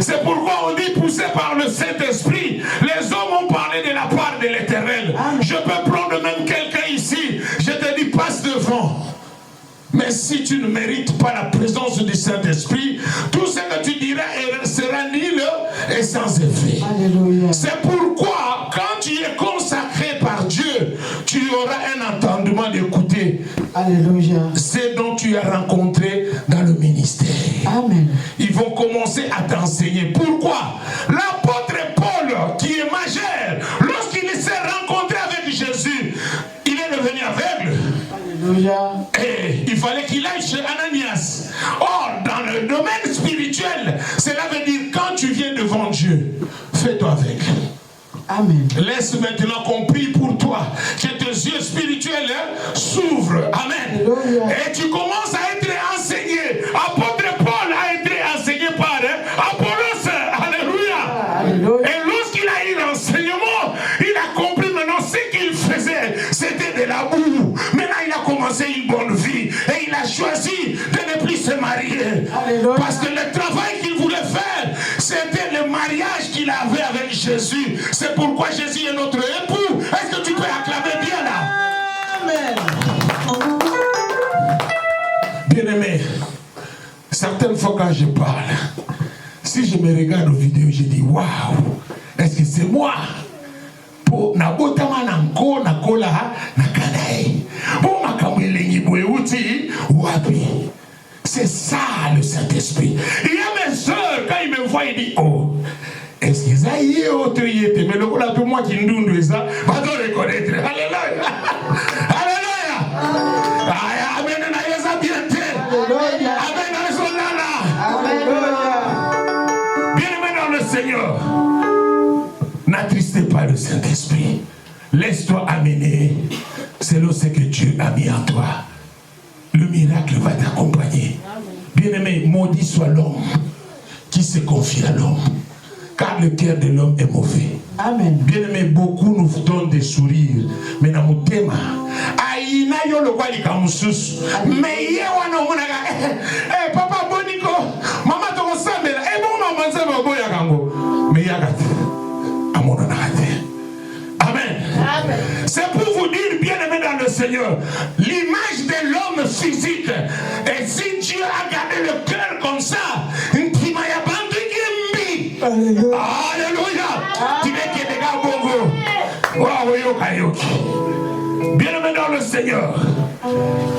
C'est pourquoi on dit poussé par le Saint-Esprit. Les hommes ont parlé de la part de l'Éternel. Je peux prendre même quelqu'un ici. Je te dis passe devant. Mais si tu ne mérites pas la présence du Saint-Esprit, tout ce que tu diras sera nul et sans effet. C'est pourquoi, quand tu es consacré par Dieu, tu auras un entendement d'écouter ce dont tu as rencontré dans le ministère. Amen. Ils vont commencer à t'enseigner. Pourquoi? L'apôtre Paul, qui est majeur, lorsqu'il s'est rencontré avec Jésus, il est devenu aveugle. Et il fallait qu'il aille chez Ananias. Or, dans le domaine spirituel, cela veut dire quand tu viens devant Dieu, fais-toi aveugle. Amen. Laisse maintenant qu'on prie pour toi, que tes yeux spirituels s'ouvrent. Amen. Alléluia. Et tu commences à être enseigné. Apôtre Paul a été enseigné par Apollos. Alléluia. Alléluia. Et lorsqu'il a eu l'enseignement, il a compris maintenant ce qu'il faisait. C'était de la boue. Maintenant, il a commencé une bonne vie. Et il a choisi de ne plus se marier. Alléluia. Parce que le travail qu'il voulait faire, c'était le mariage qu'il avait avec Jésus. C'est pourquoi Jésus est notre époux. Est-ce que tu peux acclamer bien là? Amen. Bien-aimé, certaines fois quand je parle, si je me regarde aux vidéos, je dis waouh, est-ce que c'est moi? Pour nabotama nanko nakola nakanae. Pour makamelengi boeuti wapi. C'est ça le Saint-Esprit. Il y a mes soeurs, quand ils me voient, ils disent oh, est-ce qu'ils aillent autre yété? Mais le coup là, tout moi qui nous ça, va te reconnaître. Alléluia. Alléluia. Amen. Alléluia. Alléluia. Bien-aimé dans le Seigneur, n'attristez pas le Saint-Esprit. Laisse-toi amener selon ce que Dieu a mis en toi. Le miracle va t'accompagner. Bien-aimé, maudit soit l'homme qui se confie à l'homme. Car le cœur de l'homme est mauvais. Amen. Bien-aimé, beaucoup nous donnent des sourires. Mais dans mon thème, aïna yo le wali kamusus. Mais yé wana monaga. Papa boniko, maman to sambela. Bon maman ça va boya kango. Mais yagate. Amona nagate. Amen. Amen. C'est pour vous dire, bien-aimé dans le Seigneur, l'image de l'homme physique. Et si Dieu a gardé le cœur comme ça, Alléluia. Alléluia. Tu veux que les gars bongo. Bien-aimé dans le Seigneur,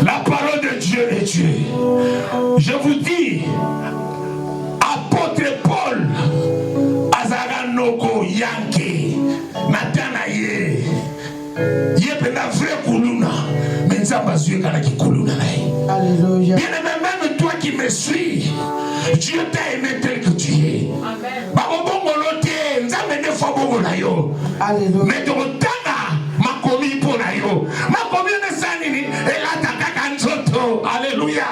la parole de Dieu est Dieu. Je vous dis, apôtre Paul, Azaganoko Yanke, Natanaye, Yepena vrai Kuluna, Menzamba Zuekana qui Kuluna. Alléluia. Bien-aimé, même toi qui me suis, Dieu t'a aimé tel que tu es. Alléluia. Mais ton tanga m'a commis pour nayo. Ma commis ne sanini et la taka kanzoto. Alléluia.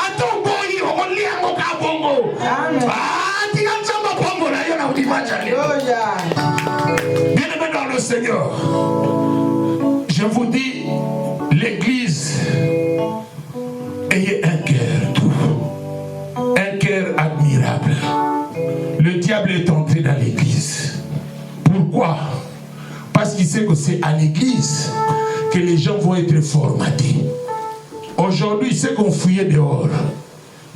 Ato boyi on lia moka bongo. Amen. Ah, tu as jamais bongo nayo na udimacha. Alléluia. Bien-aimé dans le Seigneur, je vous dis, l'Église, ayez un cœur doux, un cœur admirable. Le diable est entré dans l'Église. Pourquoi? Parce qu'il sait que c'est à l'Église que les gens vont être formatés. Aujourd'hui, c'est qu'on fouillait dehors.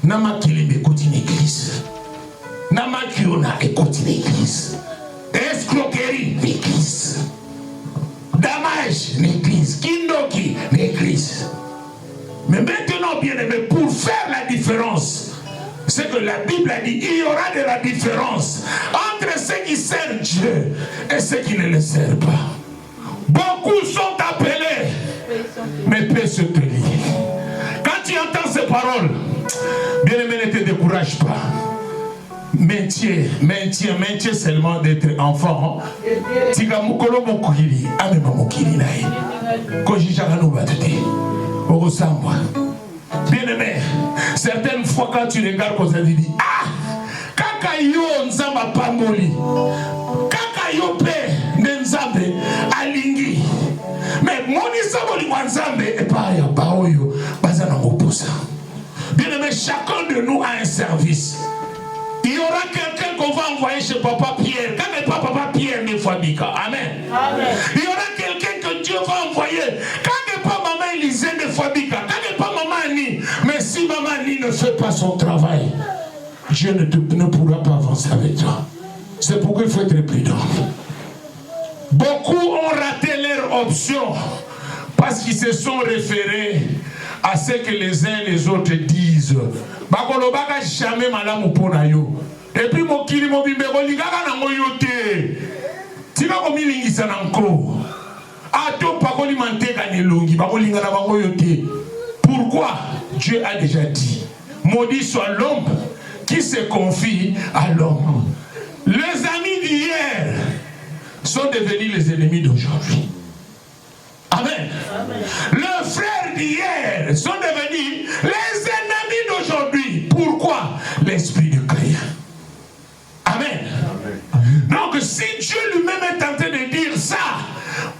Nama Kilime écoute une église. Nama Kiona écoute une église. Escroquerie, l'église. Damage, l'église. Kindoki, l'église. Mais maintenant, bien aimé, pour faire la différence, c'est que la Bible a dit, il y aura de la différence entre ceux qui servent Dieu et ceux qui ne le servent pas. Beaucoup sont appelés, mais peu se plient. Quand tu entends ces paroles, bien aimé, ne te décourage pas. Maintiens seulement d'être enfant. Tika mukolo mokili, amema mokili nae. Koji jagano batute. Orosamba. Bien-aimé, certaines fois quand tu regardes comme ça, tu dis ah, kaka yo nzamba pamboli, kaka yo pe nzambe alingi. Mais moni saboli nzambe et pas ya baoyo bazana moposa. Bien-aimé, chacun de nous a un service. Il y aura quelqu'un qu'on va envoyer chez Papa Pierre. Quand n'est pas Papa Pierre, n'est pas Mika. Amen. Amen. Il y aura quelqu'un que Dieu va envoyer. Quand n'est pas Maman Élisée, n'est pas Mika. Quand n'est pas Maman Annie. Mais si Maman Annie ne fait pas son travail, Dieu ne pourra pas avancer avec toi. C'est pourquoi il faut être prudent. Beaucoup ont raté leur option parce qu'ils se sont référés à ce que les uns et les autres disent. Bakolobaka jamais malamu pona yo. Et puis mokili mobimbe kolingaka na ngoyote. Tika komilingisa na nko. Ato pakoli manteka nelongi bakolinga na bangoyote. Pourquoi? Dieu a déjà dit. Maudit soit l'homme qui se confie à l'homme. Les amis d'hier sont devenus les ennemis d'aujourd'hui. Amen. Les frères d'hier sont devenus les ennemis d'aujourd'hui. Pourquoi? L'esprit de Caïn. Amen. Donc si Dieu lui-même est en train de dire ça,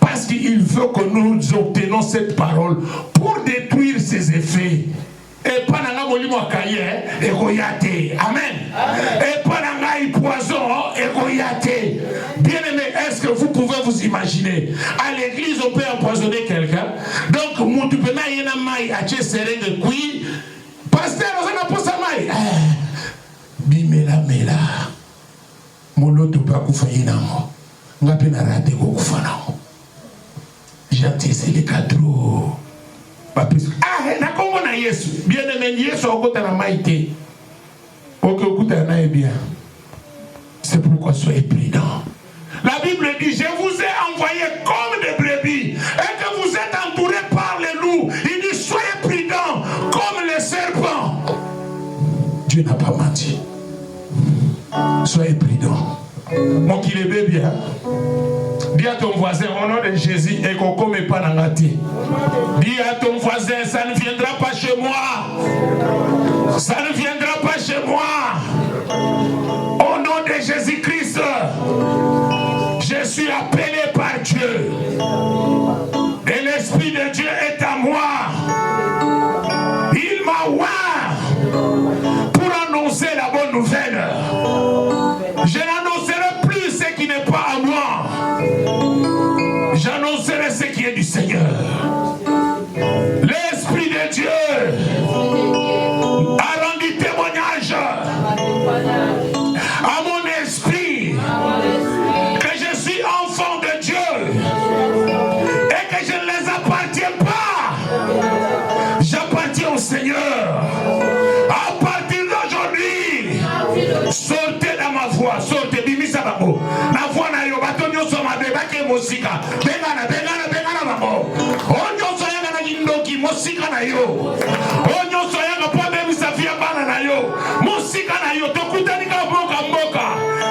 parce qu'il veut que nous obtenions cette parole pour détruire ses effets. Et pas dans la cahier, et goyate. Amen. Et pas dans la poison, et goyate. Bien aimé, est-ce que vous pouvez vous imaginer? À l'église, on peut empoisonner quelqu'un. Donc, Moutupena yena mai, a serenge kui. Pasteur, on a posé mai. Bimela mela. Moloto pa kufa yinamo. Ngapi na rate ko kufa namo. Janté, c'est les cadres. Ah, na Congo na Yesu. Bien aimé, Yesu okota na maïté. Ok, okuta na bien. C'est pourquoi soyez prudents. La Bible dit, je vous ai envoyé comme des brebis et que vous êtes entourés par les loups. Il dit, soyez prudents comme les serpents. Dieu n'a pas menti. Soyez prudents. Mon qu'il est bébé, hein? Dis à ton voisin, au nom de Jésus, et qu'on ne commet pas dans la tête. Dis à ton voisin, ça ne viendra pas chez moi. Ça ne viendra pas chez moi. Au nom de Jésus-Christ, je suis appelé par Dieu. Et l'Esprit de Dieu est à moi. Il m'a oint pour annoncer la bonne nouvelle. Je n'annoncerai plus ce qui n'est pas à moi. J'annoncerai ce qui est du Seigneur. L'Esprit de Dieu a rendu témoignage à mon esprit que je suis enfant de Dieu et que je ne les appartiens pas. J'appartiens au Seigneur. À partir d'aujourd'hui, sortez dans ma voix, sortez, bimisa babo. La voix na yo, batonyo soma bebake mosika. Bengana babo. Onyo soyanga na jindoki mosika na yo. Onyo soyanga po bebisa fia bana na yo. Mosika na yo, tokutani ka mboka.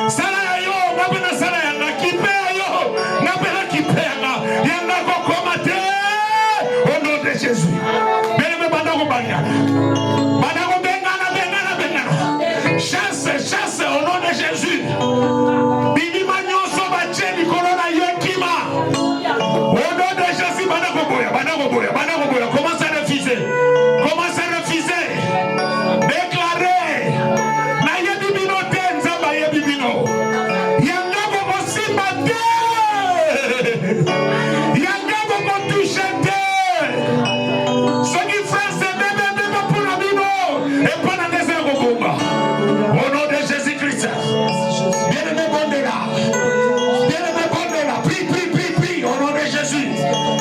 Sala ya yo, ngapena sala yanga kipea yo. Ngapena kipea yanga kokomate. Au nom de Jésus. Bebe bandako banya. Bandako bengana. Chasse au nom de Jésus. Bidima nyoso bacheni corona yekima. Au nom de Jésus, banako boya. Commence à refuser. Déclarer. Na yebibino tenza ba yebibino. Yanga boko simate. Yanga boko touchete. Ce qui fait c'est bébé pour la Bible. Et pas dans des ergoboba. Au nom de Jésus-Christ. Bien-aimé, prie. Au nom de Jésus.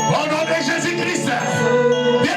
Au nom de Jésus-Christ. Bien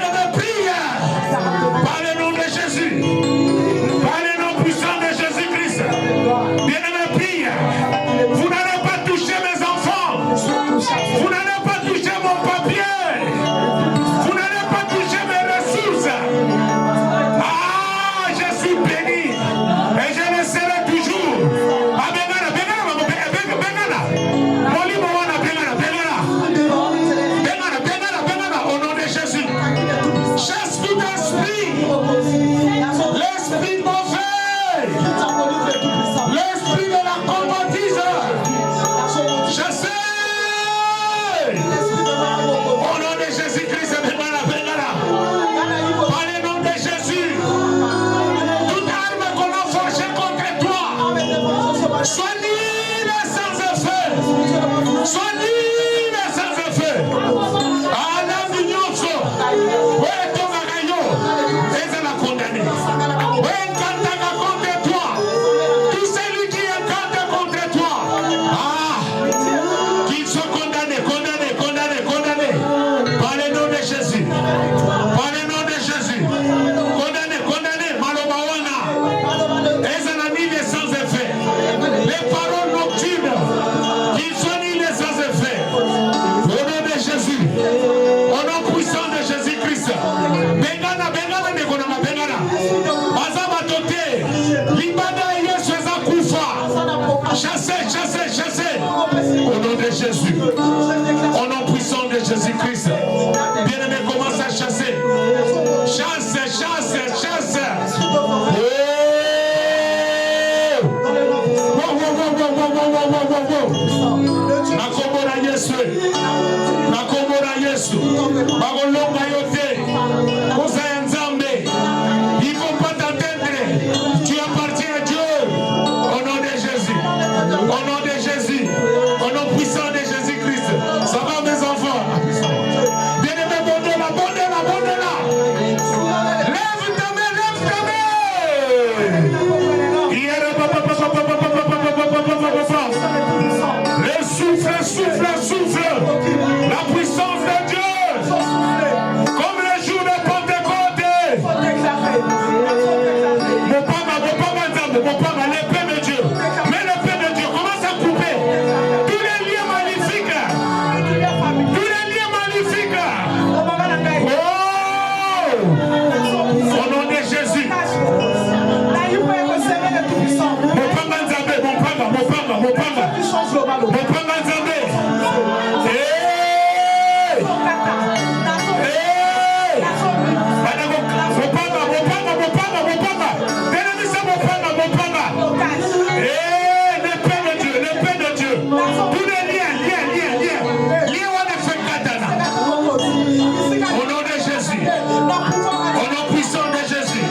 Au nom puissant de Jésus.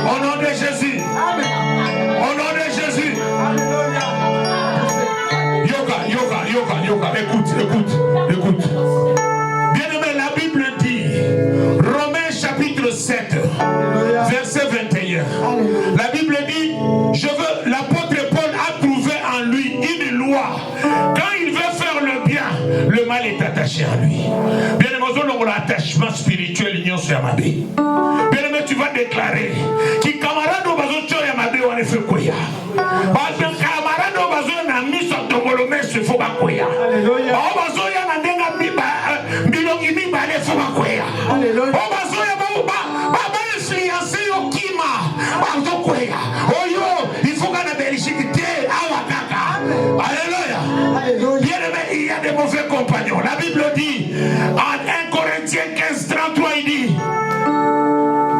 Au nom de Jésus. Au nom de Jésus. Yoga. Écoute. Bien-aimé, la Bible dit, Romains chapitre 7, verset 21. La Bible dit, l'apôtre Paul a trouvé en lui une loi. Quand il veut faire le bien, le mal est attaché à lui. Bien-aimé, l'attachement spirituel, l'union sur Yamabé. Bien-aimé, tu vas déclarer qui camarade au bazo sur Yamabé, on est fait quoi? Parce que camarade au bazo, on a mis sur ton volomé, c'est faux bakoya. Au bazo, il y a un denga bilongi mi balé faux bakoya. Au bazo, il y a pas influencé au kima. Bazo koya. Oyo, il faut qu'on a Belgique awakaka. Alléluia. Bien-aimé, il y a des mauvais compagnons. La Bible dit en 1 Corinthiens 15:33, il dit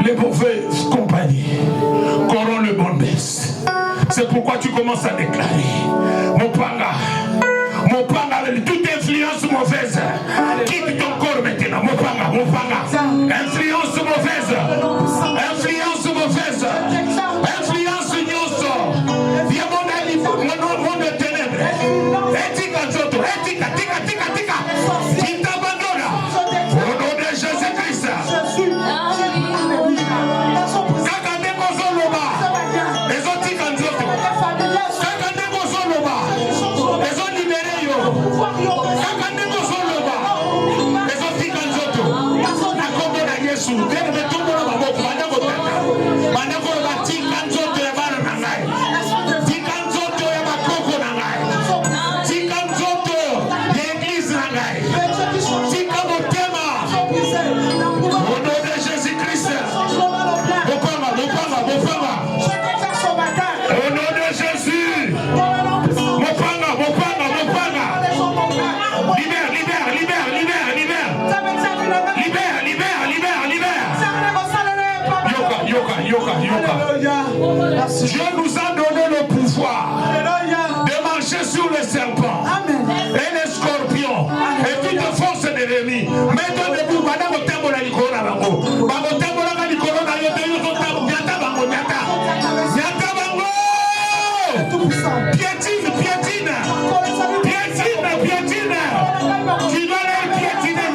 les mauvais compagnons corrompent le bon best. C'est pourquoi tu commences à déclarer mon panga, toute influence mauvaise quitte ton corps maintenant. Mon panga, influence mauvaise, influence nyoso, monde de ténèbres, éthique qui t'abandonne au nom de Jésus-Christ. Dieu nous a donné le pouvoir de marcher sur les serpents et les scorpions et toute force de l'ennemi. Mettons debout, madame, au temple de l'icône. Piétine. Tu dois les piétiner,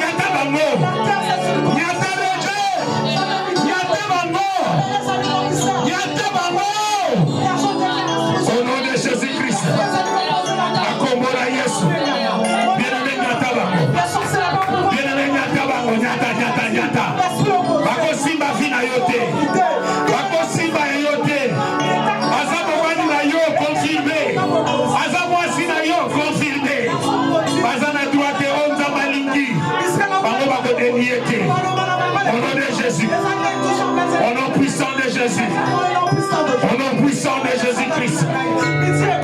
au nom de Jésus-Christ. Akomora Yesu. Bien-aimé Nyata. Bakosimba vina yote. Bakosimba yote. Azabwani na yo confirmé. Azabwasi na yo confirmé. Bazana droite onza malingi. Bango bakodeniete. Au nom de Jésus. Au nom puissant de Jésus. Au nom puissant de Jésus-Christ.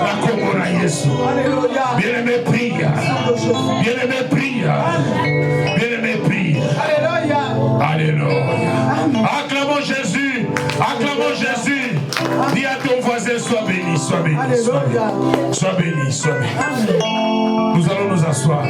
Akomora Yesu. Bien-aimé prie. Bien-aimé prie. Alléluia. Acclamons Jésus. Dis à ton voisin, sois béni. Sois béni. Nous allons nous asseoir.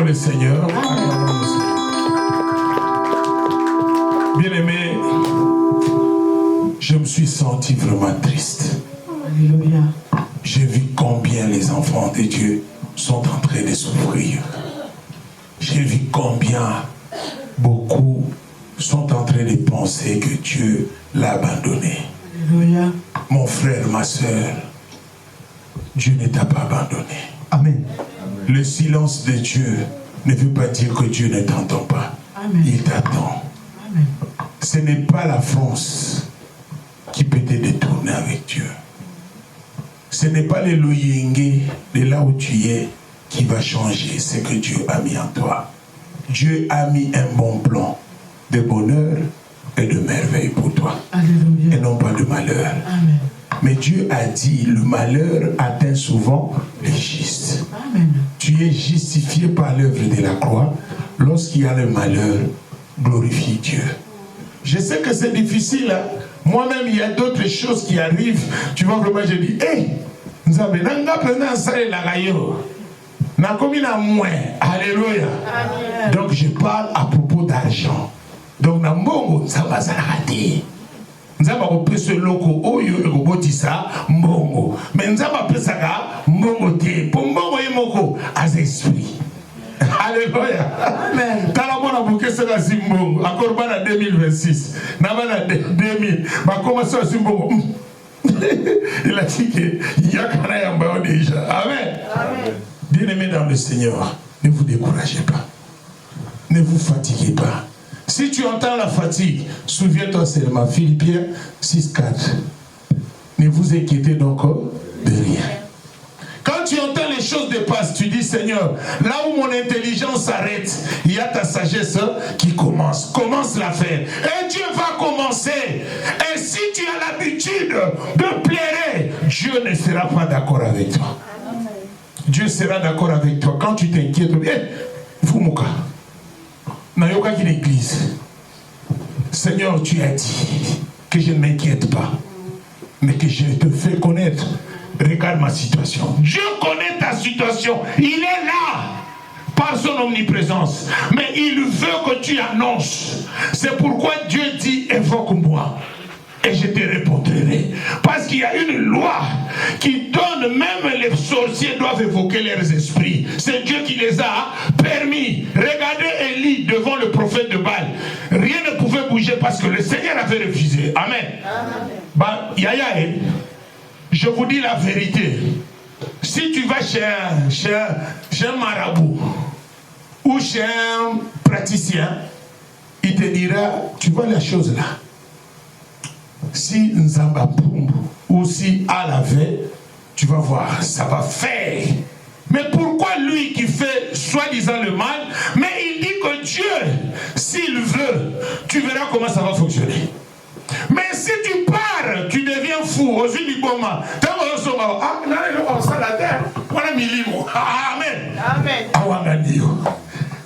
Le Seigneur. Bien-aimé, je me suis senti vraiment triste. Alléluia. J'ai vu combien les enfants de Dieu sont en train de souffrir. J'ai vu combien beaucoup sont en train de penser que Dieu l'a abandonné. Alléluia. Mon frère, ma soeur, Dieu ne t'a pas abandonné. Amen. Le silence de Dieu ne veut pas dire que Dieu ne t'entend pas. Amen. Il t'attend. Amen. Ce n'est pas la France qui peut te détourner avec Dieu. ce n'est pas le loyenge de là où tu es qui va changer ce que Dieu a mis en toi. Dieu a mis un bon plan de bonheur et de merveille pour toi. Alléluia. Et non pas de malheur. Amen. Mais Dieu a dit, le malheur atteint souvent les justes. Amen. Tu es justifié par l'œuvre de la croix. Lorsqu'il y a le malheur, glorifie Dieu. Je sais que c'est difficile. Hein? Moi-même, il y a d'autres choses qui arrivent. Tu vois, vraiment, je dis, hé, nous avons un salaire la gaillot. Na commis na moins. Alléluia. Amen. Donc, je parle à propos d'argent. Donc, na mbongo, ça va s'arrêter. Nous avons repris ce loco, oyo, et robotissa, mbongo. Mais nous avons appelé ça, mbongo te. Pour mbongo et moko, as esprit. Alléluia. Amen. Talabona bouquet c'est la zimbongo. Encore pas en 2026. N'a 2000. Ma commencé à zimbongo. Il a dit que il y a quand même déjà. Amen. Amen. Bien-aimés dans le Seigneur, ne vous découragez pas. Ne vous fatiguez pas. Si tu entends la fatigue, souviens-toi seulement Philippiens 6:4. Ne vous inquiétez donc de rien. Quand tu entends les choses dépassent, tu dis Seigneur, là où mon intelligence s'arrête, il y a ta sagesse qui commence. Commence la faire. Et Dieu va commencer. Et si tu as l'habitude de pleurer, Dieu ne sera pas d'accord avec toi. Dieu sera d'accord avec toi. Quand tu t'inquiètes, Fumuka, Nayoka qui l'église. Seigneur, tu as dit que je ne m'inquiète pas, mais que je te fais connaître. Regarde ma situation. Dieu connaît ta situation. Il est là par son omniprésence. Mais il veut que tu annonces. C'est pourquoi Dieu dit, évoque-moi. Et je te répondrai. Parce qu'il y a une loi qui donne, même les sorciers doivent évoquer leurs esprits. C'est Dieu qui les a permis. Regardez Élie devant le prophète de Baal. Rien ne pouvait bouger parce que le Seigneur avait refusé. Amen. Bah, yaya, je vous dis la vérité. Si tu vas chez un marabout ou chez un praticien, il te dira, tu vois la chose là. Si Nzamba Pumbu ou si Alavé, tu vas voir, ça va faire. Mais pourquoi lui qui fait soi-disant le mal, mais il dit que Dieu, s'il veut, tu verras comment ça va fonctionner. Mais si tu pars, tu deviens fou. Aujourd'hui, Boma, Amen. Amen.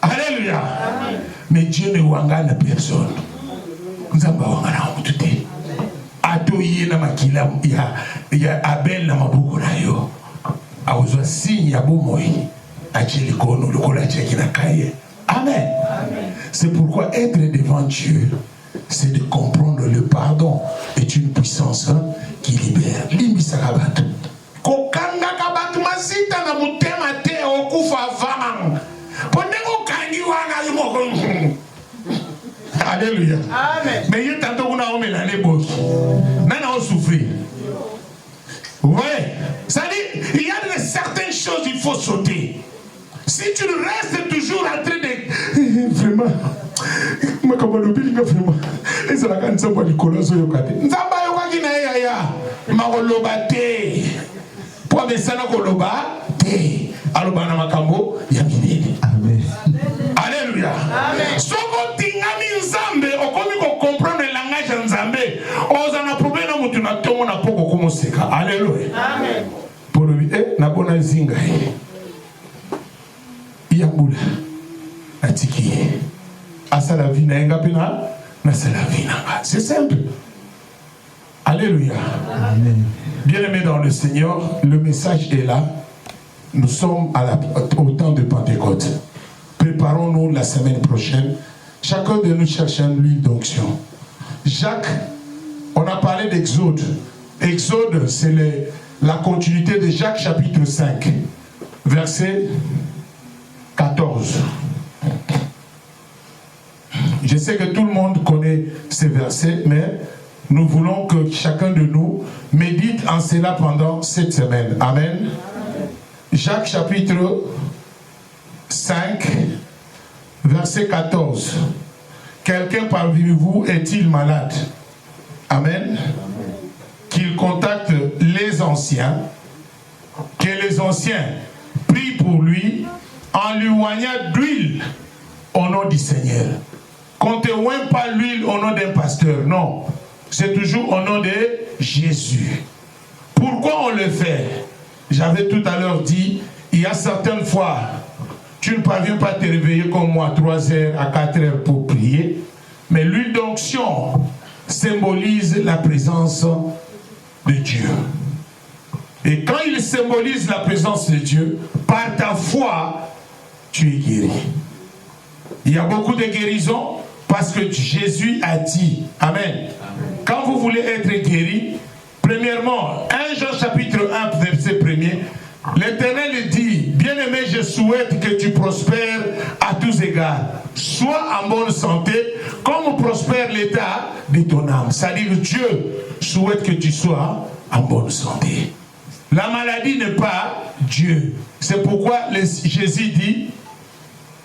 Alléluia. Amen. Mais Dieu ne wangana personne. Nous avons wangana tout. Atoye na makila ya Abel na mabuku na yo. Awuzwa signe ya bomoi. Acheli kono lukola cheki na kaye. Amen. C'est pourquoi être devant Dieu, c'est de comprendre le pardon est une puissance qui libère. Limbisa kabatu. Kokanga kabatu masita na mutema te okufa vang. Pondengo kangi wanga yumoko. Alléluia. Amen. Mais il y a tant qu'on a omis l'année boki. Nana on souffrir. Vous voyez? Ça dit, il y a certaines choses il faut sauter. Si tu restes toujours en train de vraiment, moi comme le bilingue vraiment, et c'est la canne ça pour les colosses au Yokate. Nzamba yokaki na yaya, makolobate. Pour mesana koloba te. Aloba na makambo ya minene. Amen. Alléluia. Amen. Soko tingami nzambe, okomi ko comprendre le langage nzambe. Ozana problème na mutu na tomo na poko komoseka. Alléluia. Amen. Pour lui, na bona zinga. Yambula atiki asala vie na enga pena na sala vie na. C'est simple. Alléluia. Amen. Bien-aimés dans le Seigneur, le message est là. Nous sommes au temps de Pentecôte. Préparons-nous la semaine prochaine. Chacun de nous cherche l'huile d'onction. Jacques, on a parlé d'Exode. Exode, c'est la continuité de Jacques chapitre 5, verset 14. Je sais que tout le monde connaît ces versets, mais nous voulons que chacun de nous médite en cela pendant cette semaine. Amen. Jacques chapitre 5, verset 14. Quelqu'un parmi vous est-il malade? Amen. Qu'il contacte les anciens que les anciens prient pour lui en lui oignant d'huile au nom du Seigneur. Qu'on ne te oigne pas l'huile au nom d'un pasteur, non. C'est toujours au nom de Jésus. Pourquoi on le fait? J'avais tout à l'heure dit, il y a certaines fois, tu ne parviens pas à te réveiller comme moi 3 heures à 4 heures pour prier, mais l'huile d'onction symbolise la présence de Dieu. Et quand il symbolise la présence de Dieu, par ta foi, tu es guéri. Il y a beaucoup de guérisons parce que Jésus a dit, Amen. Quand vous voulez être guéri, premièrement, 1 Jean chapitre 1, verset 1er, l'Éternel dit, bien-aimé, je souhaite que tu prospères à tous égards. Sois en bonne santé, comme prospère l'état de ton âme. C'est-à-dire Dieu souhaite que tu sois en bonne santé. La maladie n'est pas Dieu. C'est pourquoi Jésus dit,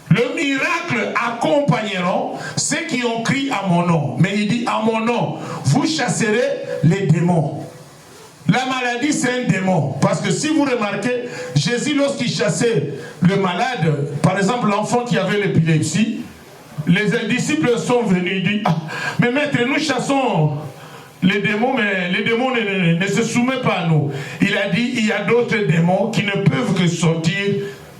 le miracle accompagneront ceux qui ont crié à mon nom. Mais il dit, à mon nom, vous chasserez les démons. La maladie, c'est un démon. Parce que si vous remarquez, Jésus, lorsqu'il chassait le malade, par exemple l'enfant qui avait l'épilepsie, les disciples sont venus et disent, ah, mais maître, nous chassons les démons, mais les démons ne se soumettent pas à nous. Il a dit, il y a d'autres démons qui ne peuvent que sortir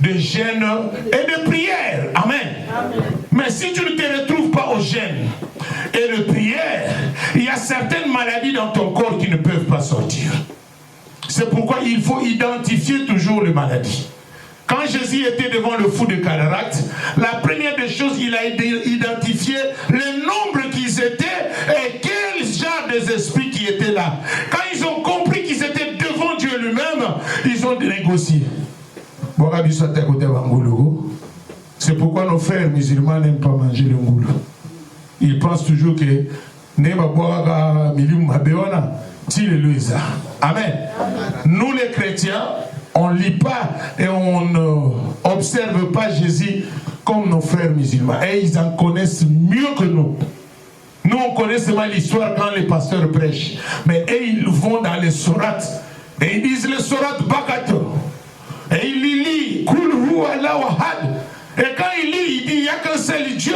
de jeûne et de prière. Amen. Amen. Mais si tu ne te retrouves pas au jeûne et de prière, il y a certaines maladies dans ton corps qui ne peuvent pas sortir. C'est pourquoi il faut identifier toujours les maladies. Quand Jésus était devant le fou de cataracte, la première des choses, il a identifié le nombre qu'ils étaient et quel genre des esprits qui étaient là. Quand ils ont compris qu'ils étaient devant Dieu lui-même, ils ont négocié. C'est pourquoi nos frères musulmans n'aiment pas manger le ngoulou. Ils pensent toujours que Amen. Nous les chrétiens, on ne lit pas et on n'observe pas Jésus comme nos frères musulmans. Et ils en connaissent mieux que nous. Nous, on connaît seulement l'histoire quand les pasteurs prêchent. Mais eux, ils vont dans les sourates. Et ils disent les sourates Bakato. Et il lit, Kulhu Allah Wahad. Et quand il lit, il dit, il n'y a qu'un seul Dieu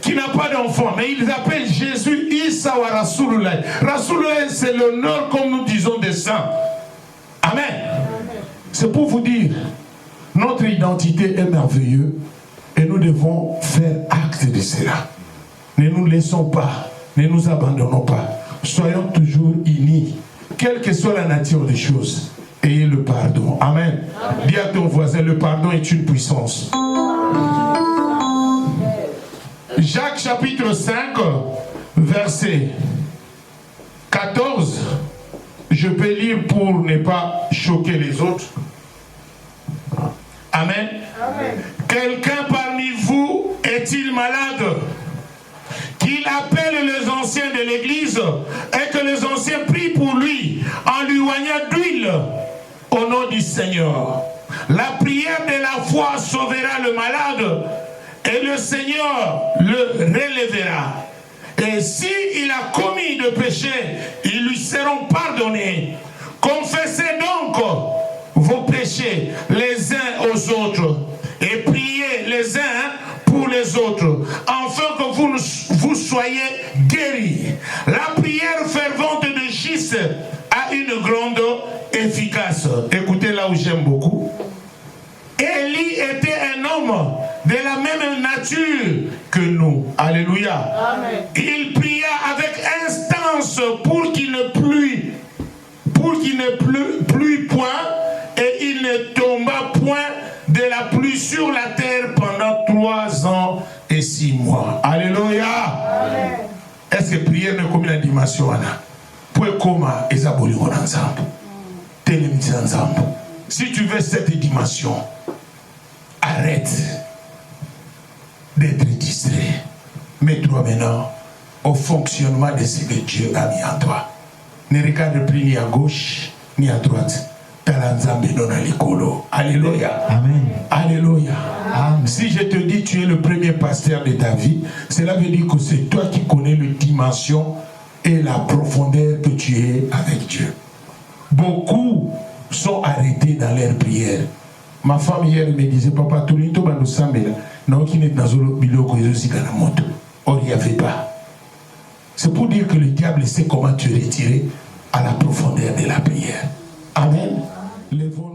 qui n'a pas d'enfant. Mais ils appellent Jésus Issa wa Rasulullah. Rasulullah, c'est l'honneur, comme nous disons, des saints. Amen. C'est pour vous dire, notre identité est merveilleuse et nous devons faire acte de cela. Ne nous laissons pas, ne nous abandonnons pas. Soyons toujours unis, quelle que soit la nature des choses. Ayez le pardon. Amen. Amen. Dis à ton voisin, le pardon est une puissance. Jacques chapitre 5, verset 14. Je peux lire pour ne pas choquer les autres. Amen. Amen. Quelqu'un parmi vous est-il malade? Qu'il appelle les anciens de l'église et que les anciens prient pour lui en lui oignant d'huile au nom du Seigneur. La prière de la foi sauvera le malade et le Seigneur le relèvera. Et s'il a commis de péché, ils lui seront pardonnés. Confessez donc vos péchés les uns aux autres et priez les uns pour les autres, afin que vous soyez guéris. La prière fervente de Christ a une grande efficace. Écoutez là où j'aime beaucoup. Élie était un homme de la même nature que nous. Alléluia. Amen. Il pria avec instance pour qu'il ne plût point et il ne tomba point de la pluie sur la terre pendant 3 ans et 6 mois. Alléluia. Amen. Est-ce que prière n'est comme une dimension là? Pour comment ils aboliront ensemble? Ensemble. Si tu veux cette dimension, arrête d'être distrait. Mets-toi maintenant au fonctionnement de ce que Dieu a mis en toi. Ne regarde plus ni à gauche ni à droite. Alléluia. Amen. Alléluia. Amen. Si je te dis tu es le premier pasteur de ta vie, cela veut dire que c'est toi qui connais la dimension et la profondeur que tu es avec Dieu. Beaucoup sont arrêtés dans leur prière. Ma femme hier me disait, papa, tout le monde nous semble non qui n'est dans le biloko aussi dans la moto. Or, il n'y avait pas. C'est pour dire que le diable sait comment te retirer à la profondeur de la prière. Amen. Lèvons